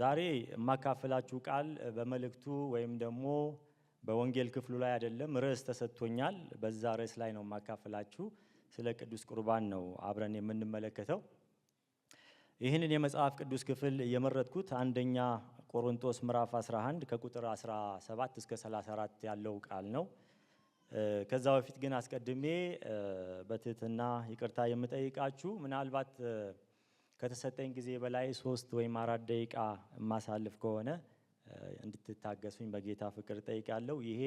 ዛሬ የማካፈላችሁ ቃል በመልእክቱ ወይም ደግሞ በወንጌል ክፍሉ ላይ አይደለም፣ ርዕስ ተሰጥቶኛል። በዛ ርዕስ ላይ ነው የማካፈላችሁ። ስለ ቅዱስ ቁርባን ነው አብረን የምንመለከተው። ይህንን የመጽሐፍ ቅዱስ ክፍል የመረጥኩት አንደኛ ቆሮንቶስ ምዕራፍ 11 ከቁጥር 17 እስከ 34 ያለው ቃል ነው። ከዛ በፊት ግን አስቀድሜ በትህትና ይቅርታ የምጠይቃችሁ ምናልባት ከተሰጠኝ ጊዜ በላይ 3 ወይም 4 ደቂቃ ማሳልፍ ከሆነ እንድትታገሱኝ በጌታ ፍቅር ጠይቃለሁ። ይሄ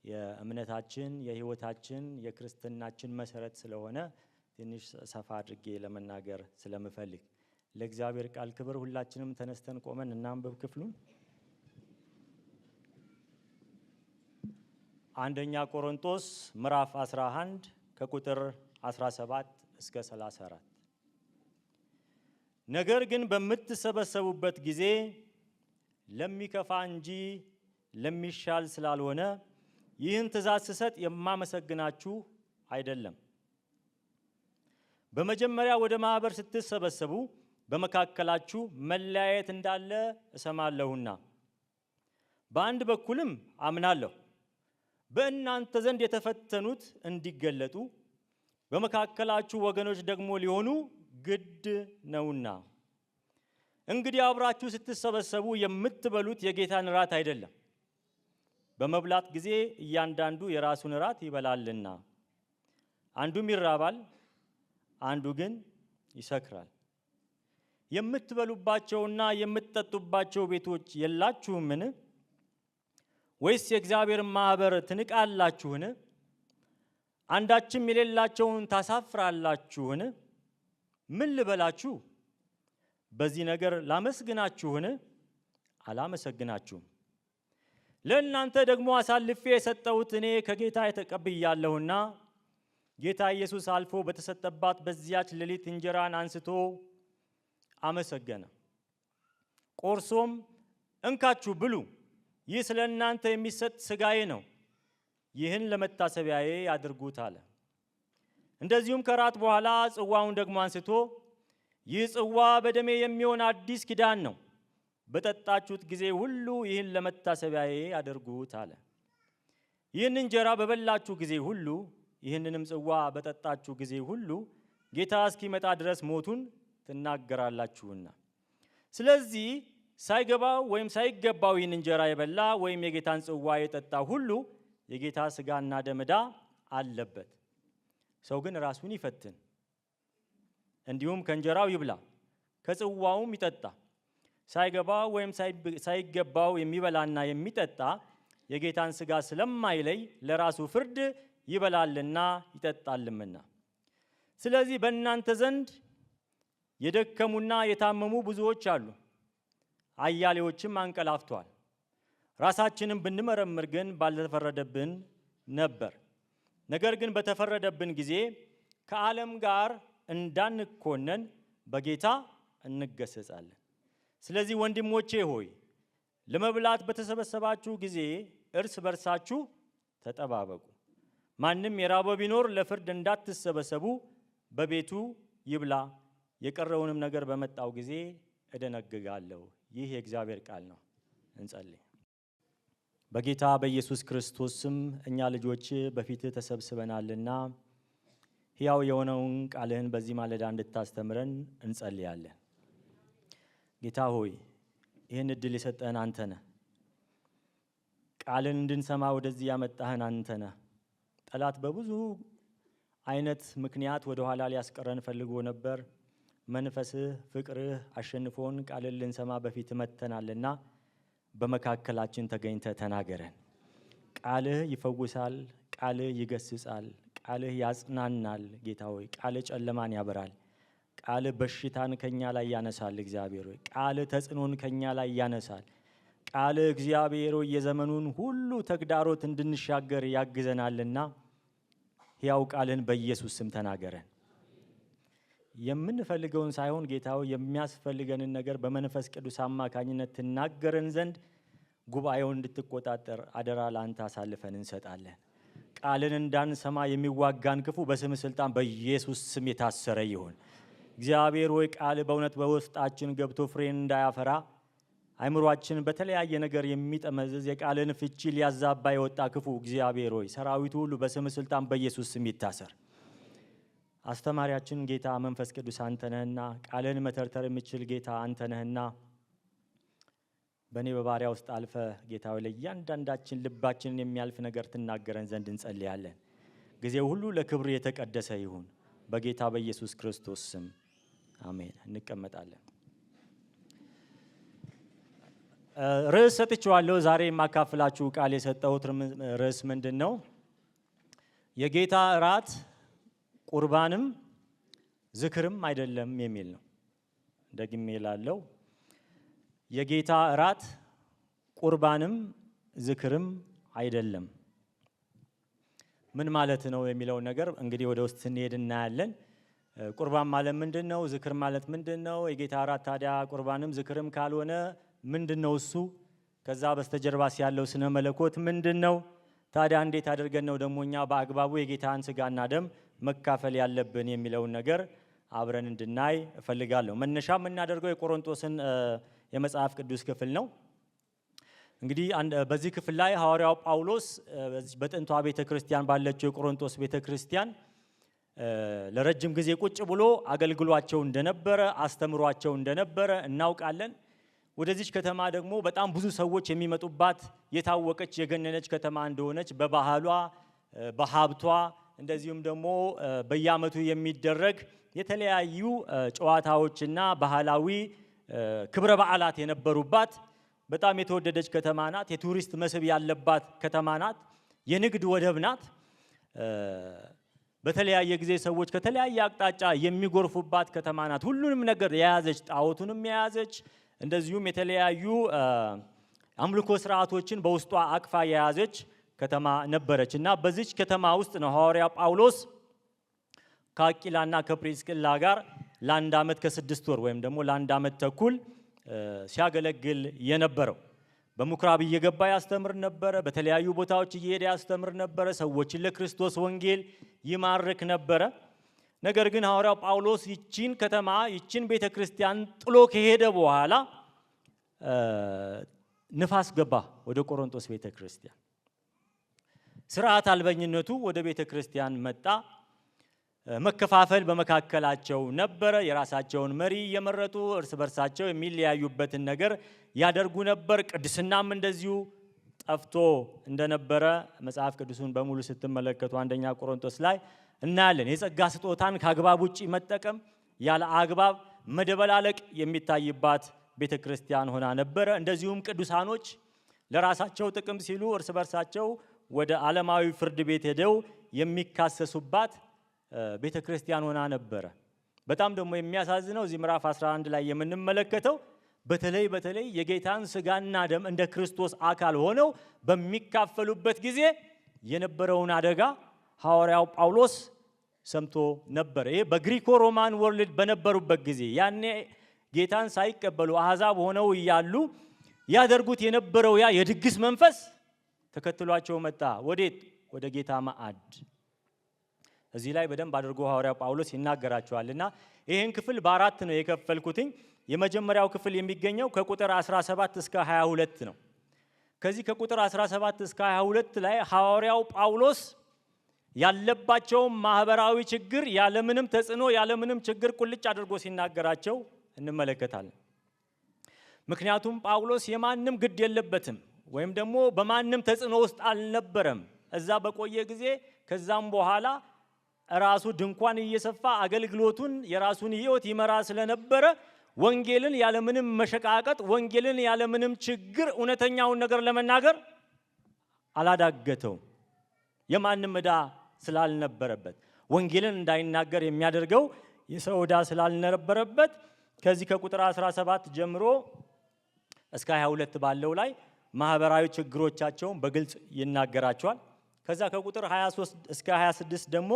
የእምነታችን የህይወታችን የክርስትናችን መሰረት ስለሆነ ትንሽ ሰፋ አድርጌ ለመናገር ስለምፈልግ ለእግዚአብሔር ቃል ክብር ሁላችንም ተነስተን ቆመን እናንብብ ክፍሉን። አንደኛ ቆሮንቶስ ምዕራፍ 11 ከቁጥር 17 እስከ 34 ነገር ግን በምትሰበሰቡበት ጊዜ ለሚከፋ እንጂ ለሚሻል ስላልሆነ ይህን ትእዛዝ ስሰጥ የማመሰግናችሁ አይደለም። በመጀመሪያ ወደ ማህበር ስትሰበሰቡ በመካከላችሁ መለያየት እንዳለ እሰማለሁና በአንድ በኩልም አምናለሁ፣ በእናንተ ዘንድ የተፈተኑት እንዲገለጡ በመካከላችሁ ወገኖች ደግሞ ሊሆኑ ግድ ነውና። እንግዲህ አብራችሁ ስትሰበሰቡ የምትበሉት የጌታን ራት አይደለም። በመብላት ጊዜ እያንዳንዱ የራሱን ራት ይበላልና፣ አንዱም ይራባል፣ አንዱ ግን ይሰክራል። የምትበሉባቸውና የምትጠጡባቸው ቤቶች የላችሁምን? ወይስ የእግዚአብሔርን ማህበር ትንቃላችሁን? አንዳችም የሌላቸውን ታሳፍራላችሁን? ምን ልበላችሁ? በዚህ ነገር ላመስግናችሁን? አላመሰግናችሁም። ለእናንተ ደግሞ አሳልፌ የሰጠሁት እኔ ከጌታ ተቀብያለሁና ጌታ ኢየሱስ አልፎ በተሰጠባት በዚያች ሌሊት እንጀራን አንስቶ አመሰገነ፣ ቆርሶም እንካችሁ ብሉ፣ ይህ ስለ እናንተ የሚሰጥ ሥጋዬ ነው፣ ይህን ለመታሰቢያዬ አድርጉት አለ። እንደዚሁም ከራት በኋላ ጽዋውን ደግሞ አንስቶ ይህ ጽዋ በደሜ የሚሆን አዲስ ኪዳን ነው፣ በጠጣችሁት ጊዜ ሁሉ ይህን ለመታሰቢያዬ አድርጉት አለ። ይህን እንጀራ በበላችሁ ጊዜ ሁሉ ይህንንም ጽዋ በጠጣችሁ ጊዜ ሁሉ ጌታ እስኪመጣ ድረስ ሞቱን ትናገራላችሁና። ስለዚህ ሳይገባው ወይም ሳይገባው ይህን እንጀራ የበላ ወይም የጌታን ጽዋ የጠጣ ሁሉ የጌታ ሥጋና ደም ዕዳ አለበት። ሰው ግን ራሱን ይፈትን፣ እንዲሁም ከእንጀራው ይብላ ከጽዋውም ይጠጣ። ሳይገባው ወይም ሳይገባው የሚበላና የሚጠጣ የጌታን ሥጋ ስለማይለይ ለራሱ ፍርድ ይበላልና ይጠጣልምና። ስለዚህ በእናንተ ዘንድ የደከሙና የታመሙ ብዙዎች አሉ፣ አያሌዎችም አንቀላፍተዋል። ራሳችንን ብንመረምር ግን ባልተፈረደብን ነበር። ነገር ግን በተፈረደብን ጊዜ ከዓለም ጋር እንዳንኮነን በጌታ እንገሰጻለን። ስለዚህ ወንድሞቼ ሆይ ለመብላት በተሰበሰባችሁ ጊዜ እርስ በርሳችሁ ተጠባበቁ። ማንም የራበው ቢኖር ለፍርድ እንዳትሰበሰቡ በቤቱ ይብላ፣ የቀረውንም ነገር በመጣው ጊዜ እደነግጋለሁ። ይህ የእግዚአብሔር ቃል ነው። እንጸልይ። በጌታ በኢየሱስ ክርስቶስ ስም እኛ ልጆች በፊትህ ተሰብስበናልና ሕያው የሆነውን ቃልህን በዚህ ማለዳ እንድታስተምረን እንጸልያለን። ጌታ ሆይ ይህን እድል የሰጠህን አንተ ነህ። ቃልን እንድንሰማ ወደዚህ ያመጣህን አንተ ነህ። ጠላት በብዙ አይነት ምክንያት ወደ ኋላ ሊያስቀረን ፈልጎ ነበር። መንፈስህ ፍቅርህ አሸንፎን ቃልን ልንሰማ በፊት መጥተናልና በመካከላችን ተገኝተህ ተናገረን። ቃልህ ይፈውሳል፣ ቃልህ ይገስጻል፣ ቃልህ ያጽናናል። ጌታ ሆይ ቃልህ ጨለማን ያበራል፣ ቃልህ በሽታን ከኛ ላይ ያነሳል። እግዚአብሔር ሆይ ቃልህ ተጽዕኖን ከኛ ላይ ያነሳል። ቃልህ እግዚአብሔር ሆይ የዘመኑን ሁሉ ተግዳሮት እንድንሻገር ያግዘናልና ሕያው ቃልህን በኢየሱስ ስም ተናገረን። የምንፈልገውን ሳይሆን ጌታ ሆይ የሚያስፈልገንን ነገር በመንፈስ ቅዱስ አማካኝነት ትናገረን ዘንድ ጉባኤውን እንድትቆጣጠር አደራ ለአንተ አሳልፈን እንሰጣለን። ቃልን እንዳንሰማ የሚዋጋን ክፉ በስም ስልጣን በኢየሱስ ስም የታሰረ ይሁን። እግዚአብሔር ሆይ ቃል በእውነት በውስጣችን ገብቶ ፍሬን እንዳያፈራ አይምሮአችን በተለያየ ነገር የሚጠመዝዝ የቃልን ፍቺ ሊያዛባ የወጣ ክፉ እግዚአብሔር ሆይ ሰራዊቱ ሁሉ በስም ስልጣን በኢየሱስ ስም ይታሰር። አስተማሪያችን ጌታ መንፈስ ቅዱስ አንተ ነህና ቃልን መተርተር የምችል ጌታ አንተ ነህና በእኔ በባሪያ ውስጥ አልፈ ጌታ ሆይ ለእያንዳንዳችን ልባችንን የሚያልፍ ነገር ትናገረን ዘንድ እንጸልያለን። ጊዜው ሁሉ ለክብር የተቀደሰ ይሁን በጌታ በኢየሱስ ክርስቶስ ስም አሜን። እንቀመጣለን። ርዕስ ሰጥቼዋለሁ። ዛሬ የማካፍላችሁ ቃል የሰጠሁት ርዕስ ምንድን ነው? የጌታ እራት ቁርባንም ዝክርም አይደለም የሚል ነው። ደግሜ እላለሁ፣ የጌታ እራት ቁርባንም ዝክርም አይደለም። ምን ማለት ነው የሚለው ነገር እንግዲህ ወደ ውስጥ ስንሄድ እናያለን። ቁርባን ማለት ምንድን ነው? ዝክር ማለት ምንድን ነው? የጌታ እራት ታዲያ ቁርባንም ዝክርም ካልሆነ ምንድን ነው እሱ? ከዛ በስተጀርባስ ያለው ስነ መለኮት ምንድን ነው? ታዲያ እንዴት አድርገን ነው ደግሞ እኛ በአግባቡ የጌታን ስጋና ደም መካፈል ያለብን የሚለውን ነገር አብረን እንድናይ እፈልጋለሁ። መነሻ የምናደርገው የቆሮንቶስን የመጽሐፍ ቅዱስ ክፍል ነው። እንግዲህ በዚህ ክፍል ላይ ሐዋርያው ጳውሎስ በጥንቷ ቤተክርስቲያን ባለችው የቆሮንቶስ ቤተክርስቲያን ለረጅም ጊዜ ቁጭ ብሎ አገልግሏቸው እንደነበረ አስተምሯቸው እንደነበረ እናውቃለን። ወደዚች ከተማ ደግሞ በጣም ብዙ ሰዎች የሚመጡባት የታወቀች የገነነች ከተማ እንደሆነች በባህሏ በሀብቷ እንደዚሁም ደግሞ በየዓመቱ የሚደረግ የተለያዩ ጨዋታዎችና ባህላዊ ክብረ በዓላት የነበሩባት በጣም የተወደደች ከተማ ናት። የቱሪስት መስህብ ያለባት ከተማ ናት። የንግድ ወደብ ናት። በተለያየ ጊዜ ሰዎች ከተለያየ አቅጣጫ የሚጎርፉባት ከተማ ናት። ሁሉንም ነገር የያዘች ጣዖቱንም የያዘች እንደዚሁም የተለያዩ አምልኮ ስርዓቶችን በውስጧ አቅፋ የያዘች ከተማ ነበረች እና በዚች ከተማ ውስጥ ነው ሐዋርያ ጳውሎስ ከአቂላና ከፕሪስቅላ ጋር ለአንድ ዓመት ከ6 ወር ወይም ደግሞ ለአንድ ዓመት ተኩል ሲያገለግል የነበረው። በምኩራብ እየገባ ያስተምር ነበረ። በተለያዩ ቦታዎች እየሄደ ያስተምር ነበረ። ሰዎችን ለክርስቶስ ወንጌል ይማርክ ነበረ። ነገር ግን ሐዋርያው ጳውሎስ ይቺን ከተማ ይቺን ቤተክርስቲያን ጥሎ ከሄደ በኋላ ንፋስ ገባ ወደ ቆሮንቶስ ቤተክርስቲያን። ስርዓት አልበኝነቱ ወደ ቤተክርስቲያን መጣ። መከፋፈል በመካከላቸው ነበረ። የራሳቸውን መሪ እየመረጡ እርስ በርሳቸው የሚለያዩበትን ነገር ያደርጉ ነበር። ቅድስናም እንደዚሁ ጠፍቶ እንደነበረ መጽሐፍ ቅዱሱን በሙሉ ስትመለከቱ አንደኛ ቆሮንቶስ ላይ እናያለን። የጸጋ ስጦታን ከአግባብ ውጪ መጠቀም፣ ያለ አግባብ መደበላለቅ የሚታይባት ቤተክርስቲያን ሆና ነበረ። እንደዚሁም ቅዱሳኖች ለራሳቸው ጥቅም ሲሉ እርስ በርሳቸው ወደ ዓለማዊ ፍርድ ቤት ሄደው የሚካሰሱባት ቤተክርስቲያን ሆና ነበረ። በጣም ደግሞ የሚያሳዝነው እዚህ ምዕራፍ 11 ላይ የምንመለከተው በተለይ የጌታን ስጋና ደም እንደ ክርስቶስ አካል ሆነው በሚካፈሉበት ጊዜ የነበረውን አደጋ ሐዋርያው ጳውሎስ ሰምቶ ነበር። ይሄ በግሪኮ ሮማን ወርልድ በነበሩበት ጊዜ ያኔ ጌታን ሳይቀበሉ አሕዛብ ሆነው እያሉ ያደርጉት የነበረው ያ የድግስ መንፈስ ተከትሏቸው መጣ። ወዴት? ወደ ጌታ ማዕድ። እዚህ ላይ በደንብ አድርጎ ሐዋርያው ጳውሎስ ይናገራቸዋልና ይህን ክፍል በአራት ነው የከፈልኩትኝ። የመጀመሪያው ክፍል የሚገኘው ከቁጥር 17 እስከ 22 ነው። ከዚህ ከቁጥር 17 እስከ 22 ላይ ሐዋርያው ጳውሎስ ያለባቸውን ማህበራዊ ችግር ያለምንም ተጽዕኖ ያለምንም ችግር ቁልጭ አድርጎ ሲናገራቸው እንመለከታለን። ምክንያቱም ጳውሎስ የማንም ግድ የለበትም ወይም ደግሞ በማንም ተጽዕኖ ውስጥ አልነበረም። እዛ በቆየ ጊዜ ከዛም በኋላ ራሱ ድንኳን እየሰፋ አገልግሎቱን የራሱን ሕይወት ይመራ ስለነበረ ወንጌልን ያለምንም መሸቃቀጥ ወንጌልን ያለምንም ችግር እውነተኛውን ነገር ለመናገር አላዳገተው። የማንም ዕዳ ስላልነበረበት ወንጌልን እንዳይናገር የሚያደርገው የሰው ዕዳ ስላልነበረበት ከዚህ ከቁጥር 17 ጀምሮ እስከ 22 ባለው ላይ ማህበራዊ ችግሮቻቸውን በግልጽ ይናገራቸዋል። ከዛ ከቁጥር 23 እስከ 26 ደግሞ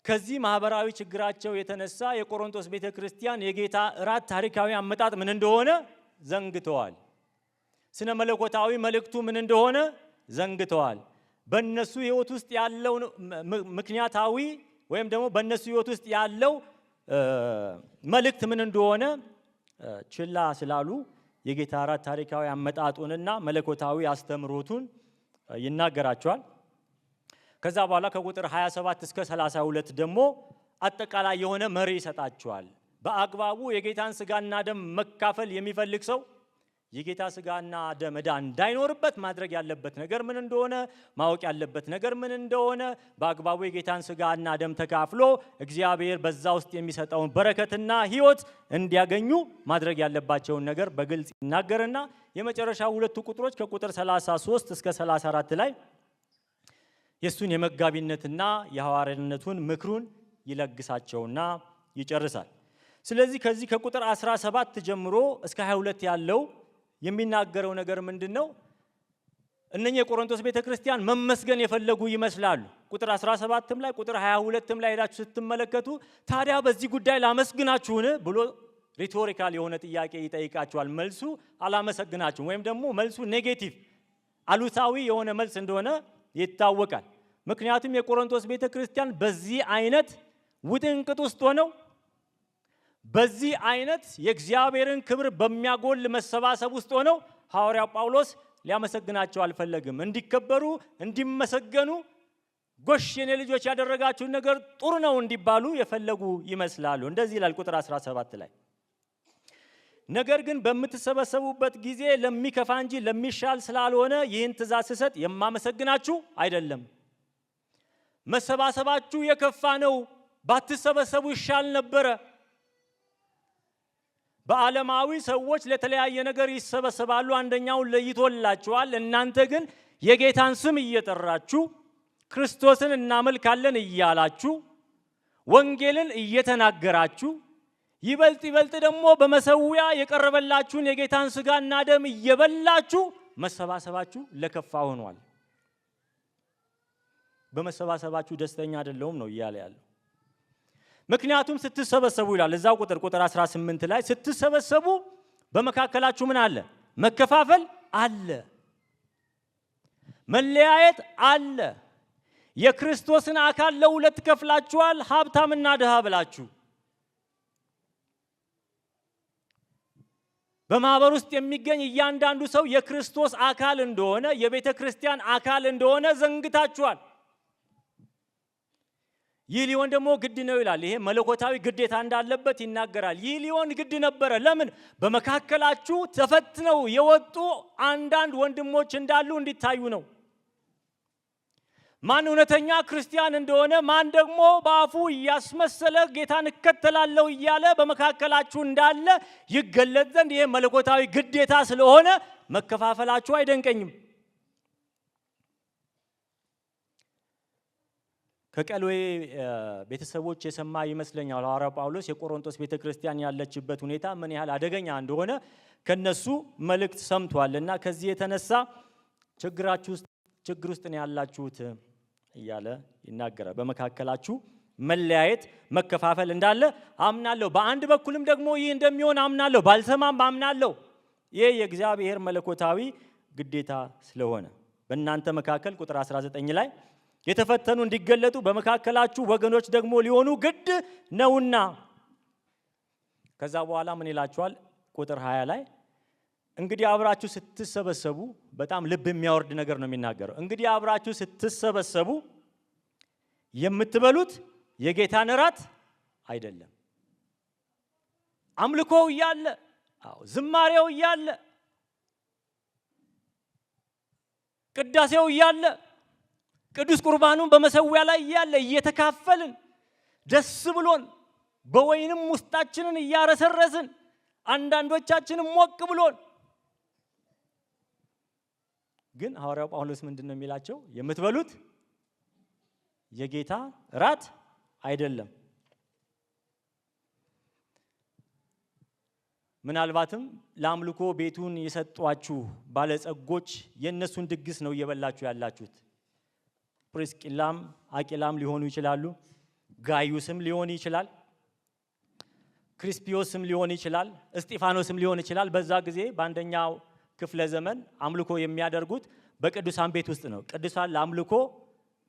ከዚህ ማህበራዊ ችግራቸው የተነሳ የቆሮንቶስ ቤተክርስቲያን የጌታ እራት ታሪካዊ አመጣጥ ምን እንደሆነ ዘንግተዋል። ስነ መለኮታዊ መልእክቱ ምን እንደሆነ ዘንግተዋል። በእነሱ ሕይወት ውስጥ ያለው ምክንያታዊ ወይም ደግሞ በእነሱ ሕይወት ውስጥ ያለው መልእክት ምን እንደሆነ ችላ ስላሉ የጌታ እራት ታሪካዊ አመጣጡንና መለኮታዊ አስተምሮቱን ይናገራቸዋል። ከዛ በኋላ ከቁጥር 27 እስከ 32 ደግሞ አጠቃላይ የሆነ መሪ ይሰጣቸዋል። በአግባቡ የጌታን ስጋና ደም መካፈል የሚፈልግ ሰው የጌታ ስጋና ደም ዕዳ እንዳይኖርበት ማድረግ ያለበት ነገር ምን እንደሆነ፣ ማወቅ ያለበት ነገር ምን እንደሆነ፣ በአግባቡ የጌታን ስጋና ደም ተካፍሎ እግዚአብሔር በዛ ውስጥ የሚሰጠውን በረከትና ሕይወት እንዲያገኙ ማድረግ ያለባቸውን ነገር በግልጽ ይናገርና የመጨረሻ ሁለቱ ቁጥሮች ከቁጥር 33 እስከ 34 ላይ የሱን የመጋቢነትና የሐዋርያነቱን ምክሩን ይለግሳቸውና ይጨርሳል። ስለዚህ ከዚህ ከቁጥር 17 ጀምሮ እስከ 22 ያለው የሚናገረው ነገር ምንድነው? እነኚህ የቆሮንቶስ ቤተክርስቲያን መመስገን የፈለጉ ይመስላሉ። ቁጥር 17ም ላይ ቁጥር 22ም ላይ ሄዳችሁ ስትመለከቱ ታዲያ በዚህ ጉዳይ ላመስግናችሁን ብሎ ሪቶሪካል የሆነ ጥያቄ ይጠይቃቸዋል። መልሱ አላመሰግናችሁም ወይም ደግሞ መልሱ ኔጌቲቭ አሉታዊ የሆነ መልስ እንደሆነ ይታወቃል። ምክንያቱም የቆሮንቶስ ቤተክርስቲያን በዚህ አይነት ውጥንቅጥ ውስጥ ሆነው በዚህ አይነት የእግዚአብሔርን ክብር በሚያጎል መሰባሰብ ውስጥ ሆነው ሐዋርያው ጳውሎስ ሊያመሰግናቸው አልፈለግም። እንዲከበሩ፣ እንዲመሰገኑ፣ ጎሽ የኔ ልጆች ያደረጋችሁን ነገር ጥሩ ነው እንዲባሉ የፈለጉ ይመስላሉ። እንደዚህ ይላል ቁጥር 17 ላይ ነገር ግን በምትሰበሰቡበት ጊዜ ለሚከፋ እንጂ ለሚሻል ስላልሆነ ይህን ትእዛዝ ስሰጥ የማመሰግናችሁ አይደለም። መሰባሰባችሁ የከፋ ነው፣ ባትሰበሰቡ ይሻል ነበረ። በዓለማዊ ሰዎች ለተለያየ ነገር ይሰበሰባሉ፣ አንደኛውን ለይቶላቸዋል። እናንተ ግን የጌታን ስም እየጠራችሁ ክርስቶስን እናመልካለን እያላችሁ ወንጌልን እየተናገራችሁ ይበልጥ ደግሞ በመሰዊያ የቀረበላችሁን የጌታን ስጋና ደም እየበላችሁ መሰባሰባችሁ ለከፋ ሆኗል። በመሰባሰባችሁ ደስተኛ አይደለሁም ነው እያለ ያለው። ምክንያቱም ስትሰበሰቡ ይላል እዛው ቁጥር 18 ላይ ስትሰበሰቡ በመካከላችሁ ምን አለ? መከፋፈል አለ፣ መለያየት አለ። የክርስቶስን አካል ለሁለት ከፍላችኋል፣ ሀብታምና ድሃ ብላችሁ። በማህበር ውስጥ የሚገኝ እያንዳንዱ ሰው የክርስቶስ አካል እንደሆነ፣ የቤተ ክርስቲያን አካል እንደሆነ ዘንግታችኋል። ይህ ሊሆን ደግሞ ግድ ነው ይላል። ይሄ መለኮታዊ ግዴታ እንዳለበት ይናገራል። ይህ ሊሆን ግድ ነበረ። ለምን? በመካከላችሁ ተፈትነው የወጡ አንዳንድ ወንድሞች እንዳሉ እንዲታዩ ነው። ማን እውነተኛ ክርስቲያን እንደሆነ፣ ማን ደግሞ በአፉ እያስመሰለ ጌታን እከተላለሁ እያለ በመካከላችሁ እንዳለ ይገለጥ ዘንድ ይሄ መለኮታዊ ግዴታ ስለሆነ መከፋፈላችሁ አይደንቀኝም። ከቀሎዌ ቤተሰቦች የሰማ ይመስለኛል ሐዋርያው ጳውሎስ የቆሮንቶስ ቤተክርስቲያን ያለችበት ሁኔታ ምን ያህል አደገኛ እንደሆነ ከነሱ መልእክት ሰምቷልና ከዚህ የተነሳ ችግር ውስጥ ነው ያላችሁት እያለ ይናገራል። በመካከላችሁ መለያየት፣ መከፋፈል እንዳለ አምናለሁ። በአንድ በኩልም ደግሞ ይህ እንደሚሆን አምናለሁ። ባልሰማም አምናለሁ። ይህ የእግዚአብሔር መለኮታዊ ግዴታ ስለሆነ በእናንተ መካከል ቁጥር 19 ላይ የተፈተኑ እንዲገለጡ በመካከላችሁ ወገኖች ደግሞ ሊሆኑ ግድ ነውና። ከዛ በኋላ ምን ይላችኋል? ቁጥር 20 ላይ እንግዲህ አብራችሁ ስትሰበሰቡ፣ በጣም ልብ የሚያወርድ ነገር ነው የሚናገረው። እንግዲህ አብራችሁ ስትሰበሰቡ የምትበሉት የጌታን እራት አይደለም። አምልኮው እያለ፣ ዝማሬው እያለ፣ ቅዳሴው እያለ፣ ቅዱስ ቁርባኑን በመሰዊያ ላይ እያለ እየተካፈልን ደስ ብሎን በወይንም ውስጣችንን እያረሰረስን አንዳንዶቻችንም ሞቅ ብሎን፣ ግን ሐዋርያው ጳውሎስ ምንድነው የሚላቸው? የምትበሉት የጌታ እራት አይደለም። ምናልባትም ለአምልኮ ቤቱን የሰጧችሁ ባለጸጎች የእነሱን ድግስ ነው እየበላችሁ ያላችሁት። ፕሪስቂላም አቂላም ሊሆኑ ይችላሉ። ጋዩስም ሊሆን ይችላል። ክሪስፒዮስም ሊሆን ይችላል። እስጢፋኖስም ሊሆን ይችላል። በዛ ጊዜ በአንደኛው ክፍለ ዘመን አምልኮ የሚያደርጉት በቅዱሳን ቤት ውስጥ ነው። ቅዱሳን ለአምልኮ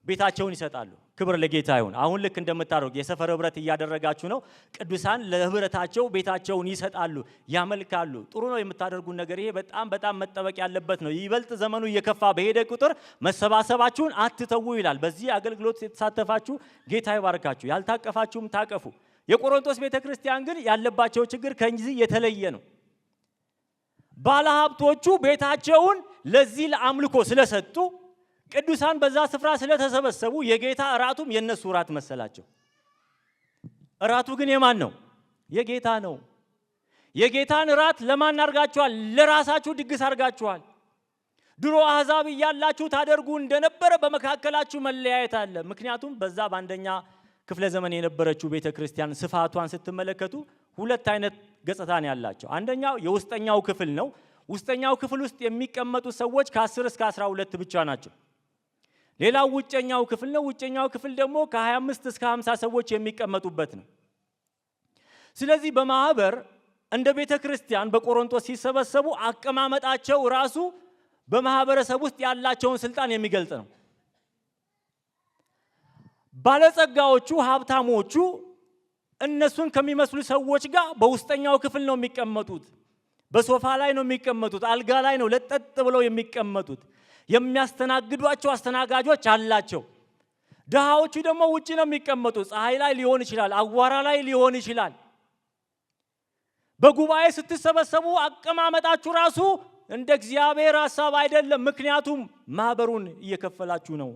ቤታቸውን ይሰጣሉ። ክብር ለጌታ ይሁን። አሁን ልክ እንደምታደርጉ የሰፈር ህብረት እያደረጋችሁ ነው። ቅዱሳን ለህብረታቸው ቤታቸውን ይሰጣሉ፣ ያመልካሉ። ጥሩ ነው የምታደርጉን ነገር። ይሄ በጣም በጣም መጠበቅ ያለበት ነው። ይበልጥ ዘመኑ እየከፋ በሄደ ቁጥር መሰባሰባችሁን አትተዉ ይላል። በዚህ አገልግሎት የተሳተፋችሁ ጌታ ይባርካችሁ። ያልታቀፋችሁም ታቀፉ። የቆሮንቶስ ቤተክርስቲያን ግን ያለባቸው ችግር ከዚህ የተለየ ነው። ባለሀብቶቹ ቤታቸውን ለዚህ ለአምልኮ ስለሰጡ ቅዱሳን በዛ ስፍራ ስለተሰበሰቡ የጌታ እራቱም የነሱ እራት መሰላቸው። እራቱ ግን የማን ነው? የጌታ ነው። የጌታን እራት ለማን አርጋችኋል? ለራሳችሁ ድግስ አርጋችኋል። ድሮ አሕዛብ እያላችሁ ታደርጉ እንደነበረ በመካከላችሁ መለያየት አለ። ምክንያቱም በዛ በአንደኛ ክፍለ ዘመን የነበረችው ቤተክርስቲያን ስፋቷን ስትመለከቱ ሁለት አይነት ገጽታ ነው ያላቸው። አንደኛው የውስጠኛው ክፍል ነው። ውስጠኛው ክፍል ውስጥ የሚቀመጡ ሰዎች ከ10 እስከ 12 ብቻ ናቸው። ሌላው ውጨኛው ክፍል ነው። ውጨኛው ክፍል ደግሞ ከ25 እስከ 50 ሰዎች የሚቀመጡበት ነው። ስለዚህ በማህበር እንደ ቤተክርስቲያን በቆሮንቶስ ሲሰበሰቡ አቀማመጣቸው ራሱ በማህበረሰብ ውስጥ ያላቸውን ስልጣን የሚገልጽ ነው። ባለጸጋዎቹ ሀብታሞቹ እነሱን ከሚመስሉ ሰዎች ጋር በውስጠኛው ክፍል ነው የሚቀመጡት። በሶፋ ላይ ነው የሚቀመጡት። አልጋ ላይ ነው ለጠጥ ብለው የሚቀመጡት። የሚያስተናግዷቸው አስተናጋጆች አላቸው። ድሃዎቹ ደግሞ ውጪ ነው የሚቀመጡት። ፀሐይ ላይ ሊሆን ይችላል፣ አዋራ ላይ ሊሆን ይችላል። በጉባኤ ስትሰበሰቡ አቀማመጣችሁ ራሱ እንደ እግዚአብሔር ሐሳብ አይደለም። ምክንያቱም ማህበሩን እየከፈላችሁ ነው።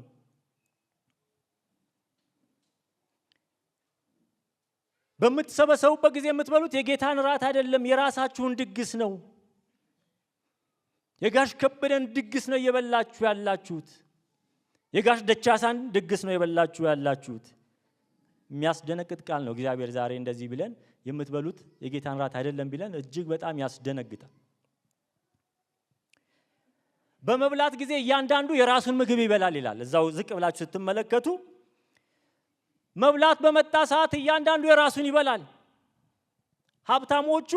በምትሰበሰቡበት ጊዜ የምትበሉት የጌታን እራት አይደለም፣ የራሳችሁን ድግስ ነው። የጋሽ ከበደን ድግስ ነው እየበላችሁ ያላችሁት። የጋሽ ደቻሳን ድግስ ነው እየበላችሁ ያላችሁት። የሚያስደነግጥ ቃል ነው። እግዚአብሔር ዛሬ እንደዚህ ብለን የምትበሉት የጌታን እራት አይደለም ቢለን እጅግ በጣም ያስደነግጣል። በመብላት ጊዜ እያንዳንዱ የራሱን ምግብ ይበላል ይላል። እዛው ዝቅ ብላችሁ ስትመለከቱ መብላት በመጣ ሰዓት እያንዳንዱ የራሱን ይበላል። ሀብታሞቹ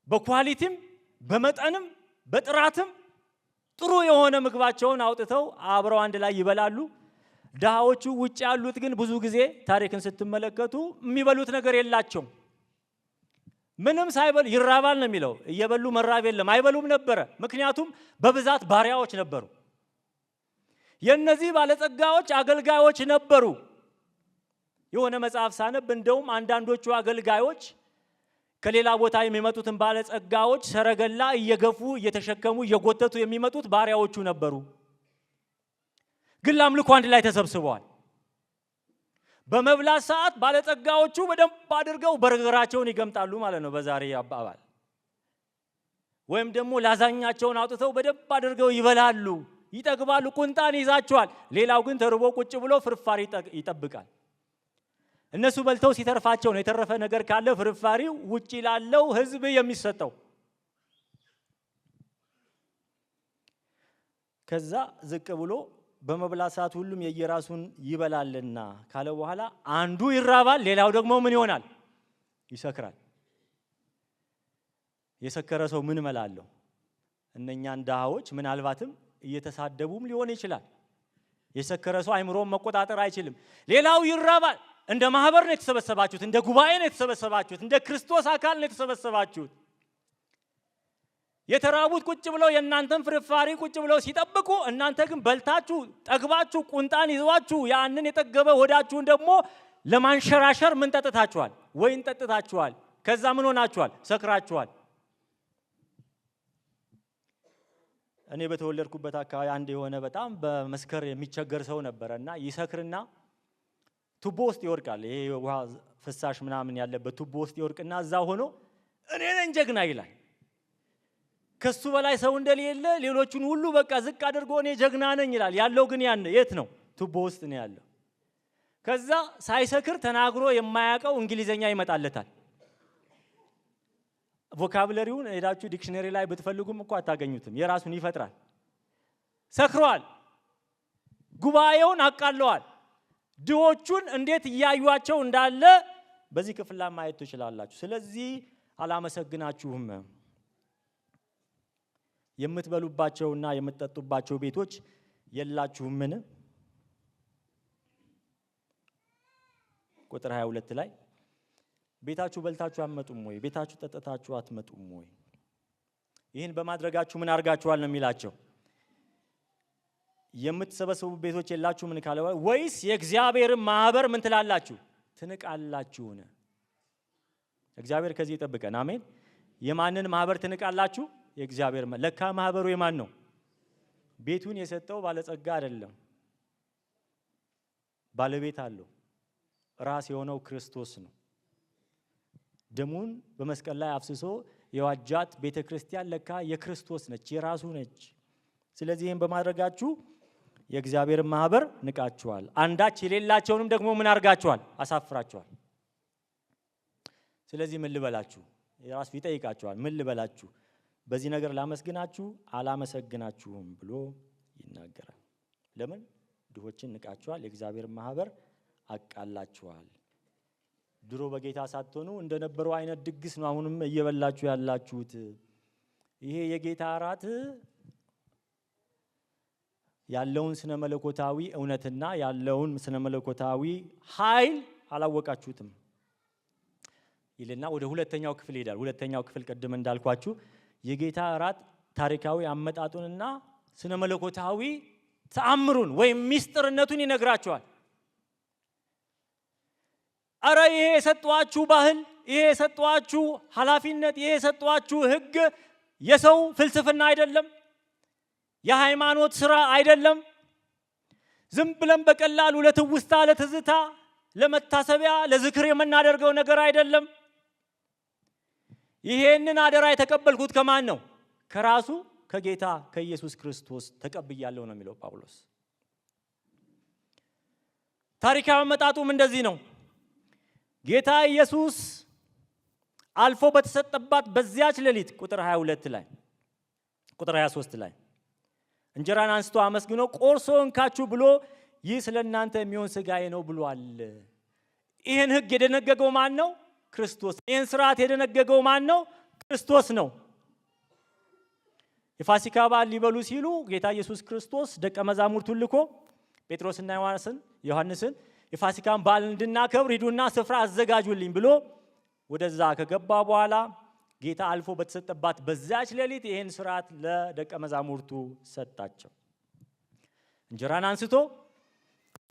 በኳሊቲም በመጠንም በጥራትም ጥሩ የሆነ ምግባቸውን አውጥተው አብረው አንድ ላይ ይበላሉ። ድሃዎቹ ውጭ ያሉት ግን ብዙ ጊዜ ታሪክን ስትመለከቱ የሚበሉት ነገር የላቸውም። ምንም ሳይበሉ ይራባል ነው የሚለው። እየበሉ መራብ የለም፣ አይበሉም ነበረ። ምክንያቱም በብዛት ባሪያዎች ነበሩ። የነዚህ ባለጸጋዎች አገልጋዮች ነበሩ። የሆነ መጽሐፍ ሳነብ እንደውም አንዳንዶቹ አገልጋዮች ከሌላ ቦታ የሚመጡትን ባለጸጋዎች ሰረገላ እየገፉ እየተሸከሙ እየጎተቱ የሚመጡት ባሪያዎቹ ነበሩ። ግን ለአምልኮ አንድ ላይ ተሰብስበዋል። በመብላት ሰዓት ባለጸጋዎቹ በደንብ አድርገው በርገራቸውን ይገምጣሉ ማለት ነው በዛሬ አባባል። ወይም ደግሞ ላዛኛቸውን አውጥተው በደንብ አድርገው ይበላሉ፣ ይጠግባሉ፣ ቁንጣን ይዛቸዋል። ሌላው ግን ተርቦ ቁጭ ብሎ ፍርፋሪ ይጠብቃል። እነሱ በልተው ሲተርፋቸው ነው የተረፈ ነገር ካለ ፍርፋሪው ውጪ ላለው ሕዝብ የሚሰጠው። ከዛ ዝቅ ብሎ በመብላት ሰዓት ሁሉም የየራሱን ይበላልና ካለ በኋላ አንዱ ይራባል፣ ሌላው ደግሞ ምን ይሆናል? ይሰክራል። የሰከረ ሰው ምን መላለሁ? እነኛን ድሃዎች ምናልባትም እየተሳደቡም ሊሆን ይችላል። የሰከረ ሰው አይምሮን መቆጣጠር አይችልም። ሌላው ይራባል። እንደ ማህበር ነው የተሰበሰባችሁት፣ እንደ ጉባኤ ነው የተሰበሰባችሁት፣ እንደ ክርስቶስ አካል ነው የተሰበሰባችሁት። የተራቡት ቁጭ ብለው የእናንተን ፍርፋሪ ቁጭ ብለው ሲጠብቁ፣ እናንተ ግን በልታችሁ ጠግባችሁ ቁንጣን ይዟችሁ ያንን የጠገበ ሆዳችሁን ደግሞ ለማንሸራሸር ምን ጠጥታችኋል? ወይን ጠጥታችኋል። ከዛ ምን ሆናችኋል? ሰክራችኋል። እኔ በተወለድኩበት አካባቢ አንድ የሆነ በጣም በመስከር የሚቸገር ሰው ነበረና ይሰክርና ቱቦ ውስጥ ይወርቃል። ይሄ ውሃ ፍሳሽ ምናምን ያለበት ቱቦ ውስጥ ይወርቅና እዛ ሆኖ እኔ ነኝ ጀግና ይላል። ከሱ በላይ ሰው እንደሌለ ሌሎቹን ሁሉ በቃ ዝቅ አድርጎ እኔ ጀግና ነኝ ይላል። ያለው ግን ያን የት ነው? ቱቦ ውስጥ ነው ያለው። ከዛ ሳይሰክር ተናግሮ የማያውቀው እንግሊዘኛ ይመጣለታል። ቮካብለሪውን ሄዳችሁ ዲክሽነሪ ላይ ብትፈልጉም እኮ አታገኙትም። የራሱን ይፈጥራል። ሰክሯል። ጉባኤውን አቃለዋል። ድሆቹን እንዴት እያዩአቸው እንዳለ በዚህ ክፍል ላይ ማየት ትችላላችሁ። ስለዚህ አላመሰግናችሁም። የምትበሉባቸውና የምትጠጡባቸው ቤቶች የላችሁምን? ቁጥር 22 ላይ ቤታችሁ በልታችሁ አትመጡም ወይ? ቤታችሁ ጠጥታችሁ አትመጡም ወይ? ይህን በማድረጋችሁ ምን አድርጋችኋል ነው የሚላቸው። የምትሰበሰቡ ቤቶች የላችሁ ምን ካለ ወይስ የእግዚአብሔርን ማህበር ምን ትላላችሁ? ትንቃላችሁን? እግዚአብሔር ከዚህ ይጠብቀን። አሜን። የማንን ማህበር ትንቃላችሁ? የእግዚአብሔር። ለካ ማህበሩ የማን ነው? ቤቱን የሰጠው ባለጸጋ አይደለም፣ ባለቤት አለው። ራስ የሆነው ክርስቶስ ነው። ደሙን በመስቀል ላይ አፍስሶ የዋጃት ቤተክርስቲያን ለካ የክርስቶስ ነች፣ የራሱ ነች። ስለዚህ ይህን በማድረጋችሁ የእግዚአብሔር ማህበር ንቃችኋል፣ አንዳች የሌላቸውንም ደግሞ ምን አድርጋችኋል? አሳፍራችኋል። ስለዚህ ምን ልበላችሁ? የራሱ ይጠይቃችኋል። ምን ልበላችሁ? በዚህ ነገር ላመስግናችሁ አላመሰግናችሁም ብሎ ይናገራል። ለምን? ድሆችን ንቃችኋል፣ የእግዚአብሔር ማህበር አቃላችኋል። ድሮ በጌታ ሳትሆኑ እንደነበረው አይነት ድግስ ነው አሁንም እየበላችሁ ያላችሁት። ይሄ የጌታ እራት ያለውን ስነ መለኮታዊ እውነትና ያለውን ስነ መለኮታዊ ኃይል አላወቃችሁትም ይልና ወደ ሁለተኛው ክፍል ይሄዳል። ሁለተኛው ክፍል ቅድም እንዳልኳችሁ የጌታ እራት ታሪካዊ አመጣጡንና ስነ መለኮታዊ ተአምሩን ወይም ሚስጥርነቱን ይነግራቸዋል። አረ ይሄ የሰጧችሁ ባህል፣ ይሄ የሰጧችሁ ኃላፊነት፣ ይሄ የሰጧችሁ ህግ የሰው ፍልስፍና አይደለም፣ የሃይማኖት ስራ አይደለም። ዝም ብለን በቀላሉ ለትውስታ፣ ለትዝታ፣ ለመታሰቢያ፣ ለዝክር የምናደርገው ነገር አይደለም። ይሄንን አደራ የተቀበልኩት ከማን ነው? ከራሱ ከጌታ ከኢየሱስ ክርስቶስ ተቀብያለሁ ነው የሚለው ጳውሎስ። ታሪካዊ አመጣጡም እንደዚህ ነው። ጌታ ኢየሱስ አልፎ በተሰጠባት በዚያች ሌሊት ቁጥር 22 ላይ ቁጥር 23 ላይ እንጀራን አንስቶ አመስግኖ ቆርሶ እንካችሁ ብሎ ይህ ስለናንተ የሚሆን ሥጋዬ ነው ብሏል። ይህን ህግ የደነገገው ማን ነው? ክርስቶስ። ይህን ስርዓት የደነገገው ማን ነው? ክርስቶስ ነው። የፋሲካ በዓል ሊበሉ ሲሉ ጌታ ኢየሱስ ክርስቶስ ደቀ መዛሙርቱን ልኮ ጴጥሮስና ዮሐንስን የፋሲካን በዓል እንድናከብር ሂዱና ስፍራ አዘጋጁልኝ ብሎ ወደዛ ከገባ በኋላ ጌታ አልፎ በተሰጠባት በዛች ሌሊት ይህን ስርዓት ለደቀ መዛሙርቱ ሰጣቸው። እንጀራን አንስቶ